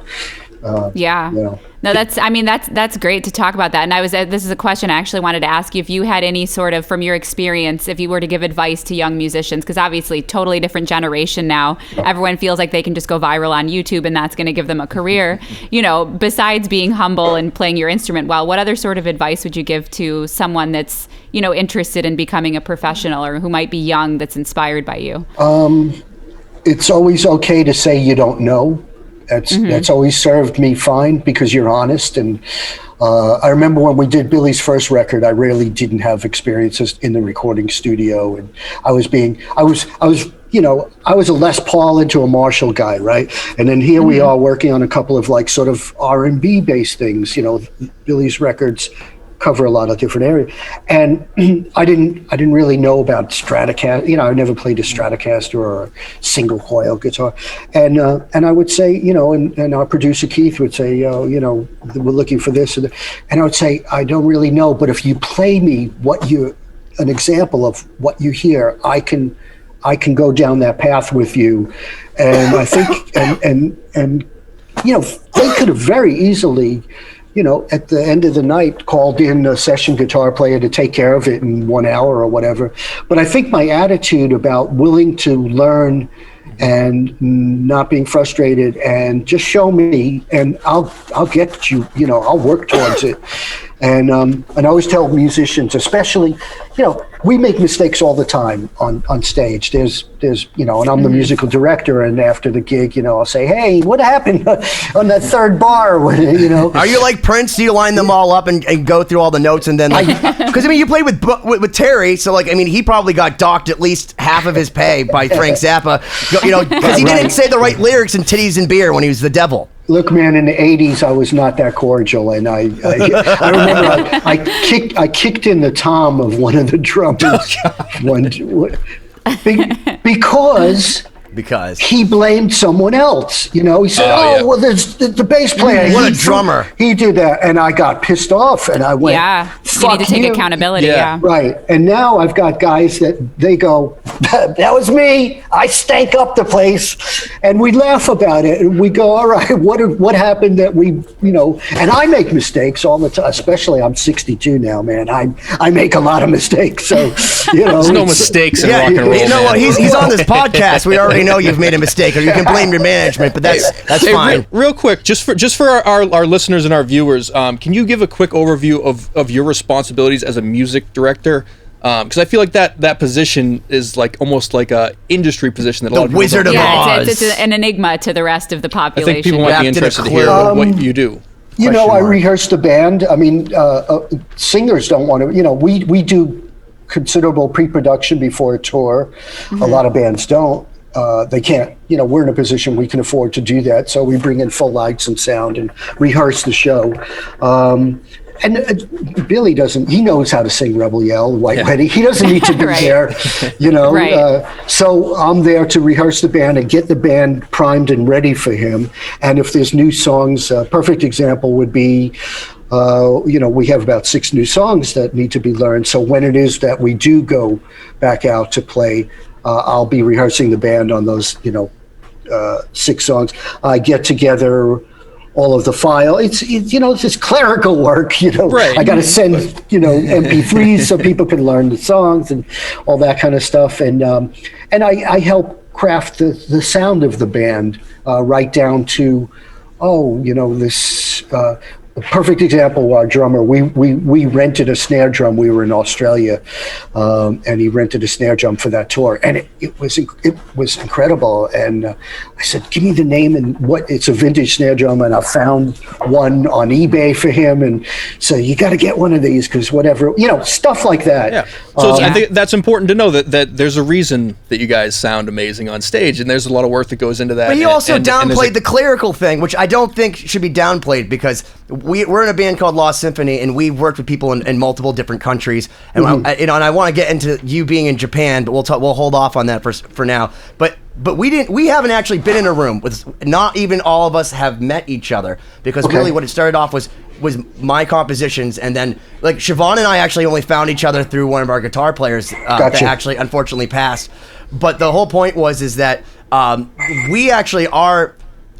No, that's great to talk about that. And this is a question I actually wanted to ask you, if you had any sort of, from your experience, if you were to give advice to young musicians, because obviously totally different generation now. Everyone feels like they can just go viral on YouTube and that's going to give them a career. Besides being humble and playing your instrument well, what other sort of advice would you give to someone that's, interested in becoming a professional or who might be young that's inspired by you? It's always okay to say you don't know. That's always served me fine because you're honest. And I remember when we did Billy's first record, I really didn't have experiences in the recording studio, and I was I was a Les Paul into a Marshall guy, right? And then here we are working on a couple of like sort of R&B based things. Billy's records cover a lot of different areas, and I didn't really know about Stratocaster. I never played a Stratocaster or a single coil guitar, and I would say, and our producer Keith would say, we're looking for this, and I would say, I don't really know, but if you play me an example of what you hear, I can go down that path with you. And I think, and they could have very easily, at the end of the night, called in a session guitar player to take care of it in 1 hour or whatever. But I think my attitude about willing to learn and not being frustrated and just show me, and I'll get you, I'll work towards it. And I always tell musicians, especially, we make mistakes all the time on stage. There's and I'm the musical director, and after the gig, I'll say, hey, what happened on that third bar? Are you like Prince? Do you line them all up and go through all the notes and then because you played with Terry, so he probably got docked at least half of his pay by Frank Zappa, because he didn't say the right lyrics in Titties and Beer when he was the devil. Look, man, in the 80s, I was not that cordial, and I remember I kicked in the tom of one of the drummers because he blamed someone else. He said, well, there's the bass player. What a drummer. He did that, and I got pissed off, and I went, you need to take accountability. Yeah. Right. And now I've got guys that they go, that was me. I stank up the place. And we laugh about it, and we go, all right, what happened that we, and I make mistakes all the time, especially I'm 62 now, man. I make a lot of mistakes. So, There's no mistakes in rock and roll. You know what? He's on this podcast. We already know you've made a mistake, or you can blame your management, but that's fine. Real quick, just for our listeners and our viewers, can you give a quick overview of your responsibilities as a music director? Because I feel like that position is almost like a industry position that a lot of people Wizard of Oz. It's an enigma to the rest of the population. I think people might be interested to hear what you do. I rehearse the band. Singers don't want to. We do considerable pre-production before a tour. Mm-hmm. A lot of bands don't. They can't. We're in a position we can afford to do that, so we bring in full lights and sound and rehearse the show. And Billy doesn't. He knows how to sing Rebel Yell, White Wedding. He doesn't need to be there, Right. So I'm there to rehearse the band and get the band primed and ready for him. And if there's new songs, a perfect example would be, we have about 6 new songs that need to be learned. So when it is that we do go back out to play, I'll be rehearsing the band on those, 6 songs. I get together all of the file. It's just clerical work, Right. I got to send, MP3s so people can learn the songs and all that kind of stuff. And I help craft the sound of the band, right down to, this, a perfect example, our drummer, we rented a snare drum. We were in Australia, and he rented a snare drum for that tour, and it was incredible. And I said, give me the name and it's a vintage snare drum, and I found one on eBay for him, and so you got to get one of these because whatever, stuff like that. Yeah. So I think that's important to know that there's a reason that you guys sound amazing on stage, and there's a lot of work that goes into that. But he also downplayed the clerical thing, which I don't think should be downplayed, because we're in a band called Lost Symphony, and we've worked with people in multiple different countries. And and I want to get into you being in Japan, but we'll hold off on that for now. But we haven't actually been in a room with, not even all of us have met each other, because really what it started off was my compositions, and then Siobhán and I actually only found each other through one of our guitar players that actually unfortunately passed. But the whole point is that we actually are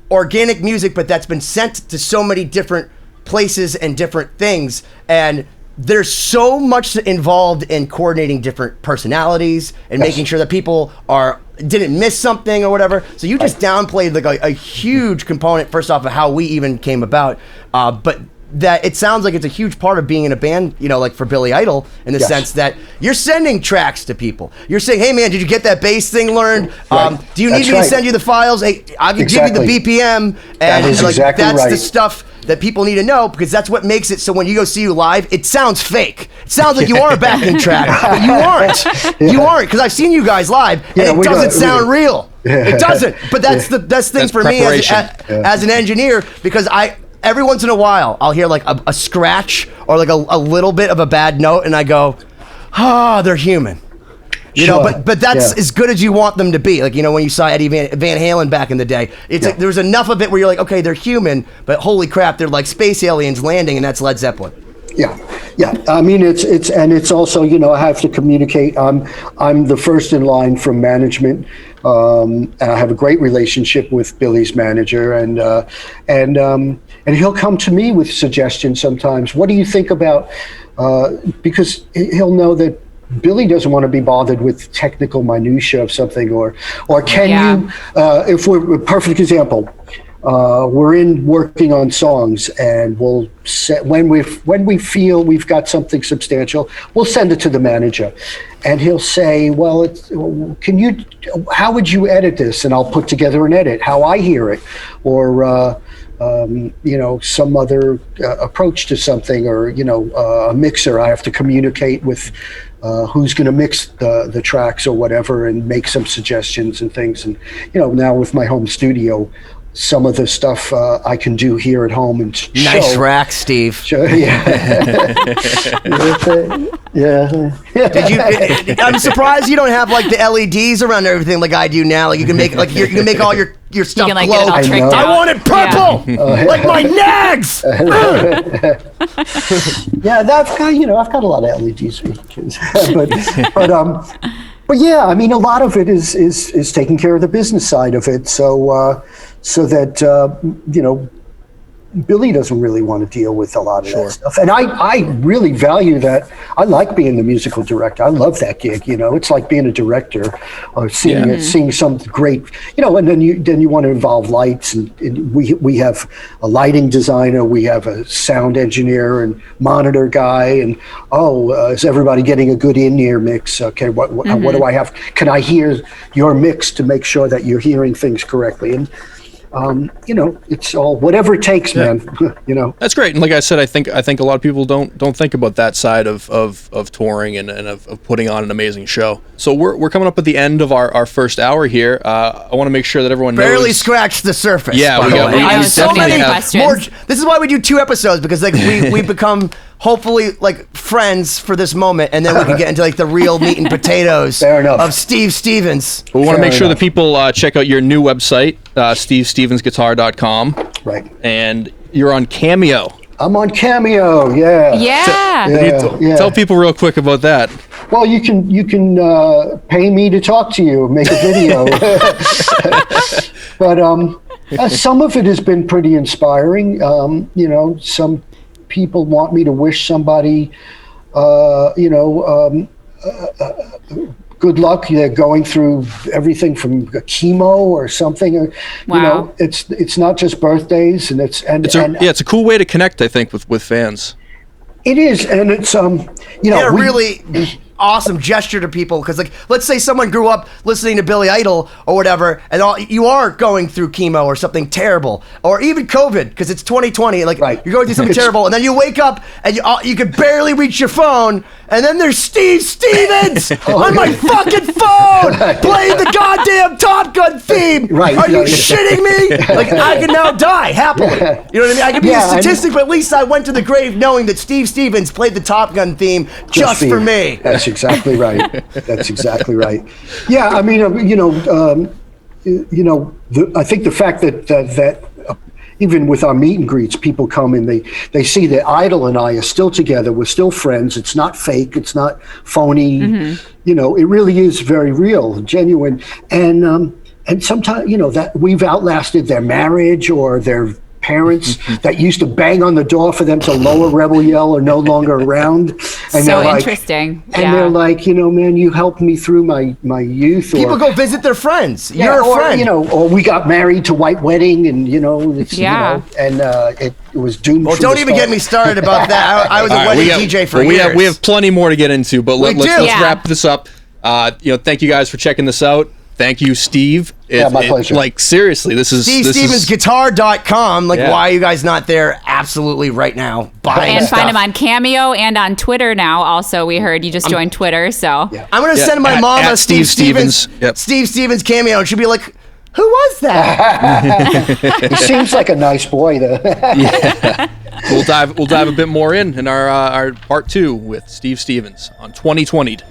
organic music, but that's been sent to so many different places and different things, and there's so much involved in coordinating different personalities and making sure that people didn't miss something or whatever. So you just downplayed a huge component, first off, of how we even came about, but that it sounds like it's a huge part of being in a band, for Billy Idol, in the sense that you're sending tracks to people. You're saying, hey man, did you get that bass thing learned? Right. Do you need me to send you the files? Hey, I can give you the BPM. And that is exactly that's right. the stuff that people need to know, because that's what makes it so when you go see you live, it sounds fake. It sounds like you are a backing track, but you aren't. You aren't, because I've seen you guys live, and it doesn't sound real. It doesn't. But that's the best thing for me as an engineer, because every once in a while, I'll hear like a scratch or like a little bit of a bad note, and I go, they're human. You know, but that's as good as you want them to be. Like, you know, when you saw Eddie Van Halen back in the day, it's like there's enough of it where you're like, okay, they're human, but holy crap, they're like space aliens landing, and that's Led Zeppelin. Yeah. I mean, it's also, you know, I have to communicate. I'm the first in line from management. And I have a great relationship with Billy's manager, and he'll come to me with suggestions sometimes. What do you think about? Because he'll know that Billy doesn't want to be bothered with technical minutia of something, or can you? If we're a perfect example. We're working on songs, and we'll set when we feel we've got something substantial, we'll send it to the manager, and he'll say, "Well, how would you edit this?" And I'll put together an edit, how I hear it, or you know, some other approach to something, or you know, a mixer. I have to communicate with who's going to mix the tracks or whatever, and make some suggestions and things. And you know, now with my home studio, some of the stuff I can do here at home and nice rack, Steve. Show, yeah. I'm surprised you don't have like the LEDs around everything like I do now. Like you can make you can make all your stuff you can, like, glow. get it all tricked out. I want it purple, like my nags. I've got a lot of LEDs, but yeah, I mean, a lot of it is taking care of the business side of it. So that you know, Billy doesn't really want to deal with a lot of that stuff, and I really value that. I like being the musical director. I love that gig. You know, it's like being a director, or seeing some great. You know, and then you want to involve lights, and we have a lighting designer, we have a sound engineer and monitor guy, and is everybody getting a good in-ear mix? Okay, what do I have? Can I hear your mix to make sure that you're hearing things correctly? And you know, it's all whatever it takes, man. You know, that's great. And like I said, I think a lot of people don't think about that side of touring and of putting on an amazing show. So we're coming up at the end of our first hour here. I want to make sure that everyone barely scratched the surface. Yeah, we have so many questions. More, this is why we do 2 episodes, because like we become hopefully like friends for this moment, and then we can get into like the real meat and potatoes of Steve Stevens. We want to make sure that people check out your new website, stevestevensguitar.com. Right. And you're on Cameo. I'm on Cameo. Yeah. Tell people real quick about that. Well, you can pay me to talk to you, make a video. But some of it has been pretty inspiring. You know, some people want me to wish somebody, good luck. They're going through everything from chemo or something. Wow. You know, it's not just birthdays, and it's a cool way to connect, I think, with fans. It is, and it's really awesome gesture to people, because like, let's say someone grew up listening to Billy Idol or whatever, and you are going through chemo or something terrible, or even COVID, because it's 2020, like you're going through something terrible, and then you wake up and you can barely reach your phone, and then there's Steve Stevens on my fucking phone playing the goddamn Top Gun theme. Right? Are you shitting me? Like, I can now die happily. You know what I mean? I could be a statistic, but at least I went to the grave knowing that Steve Stevens played the Top Gun theme just for me. That's exactly right. That's exactly right. Yeah, I mean, I think the fact that even with our meet and greets, people come and they see that Idol and I are still together. We're still friends. It's not fake. It's not phony. Mm-hmm. You know, it really is very real, genuine. And sometimes, you know, that we've outlasted their marriage or their parents that used to bang on the door for them to lower Rebel Yell are no longer around. And so interesting. And they're like, you know, man, you helped me through my youth. People go visit their friends. You're a friend. You know, or we got married to White Wedding, and you know, it was doomed. Well, don't even get me started about that. I was a wedding DJ for years. We have plenty more to get into, but let's wrap this up. Thank you guys for checking this out. Thank you, Steve. My pleasure. Like, seriously, this is SteveStevensGuitar.com. Like, why are you guys not there absolutely right now buying And stuff? find him on Cameo and on Twitter now. Also, we heard you just joined Twitter, so. I'm going to send my mom a Steve Stevens Cameo, and she'll be like, who was that? He seems like a nice boy, though. We'll dive a bit more in our part 2 with Steve Stevens on 2020'd.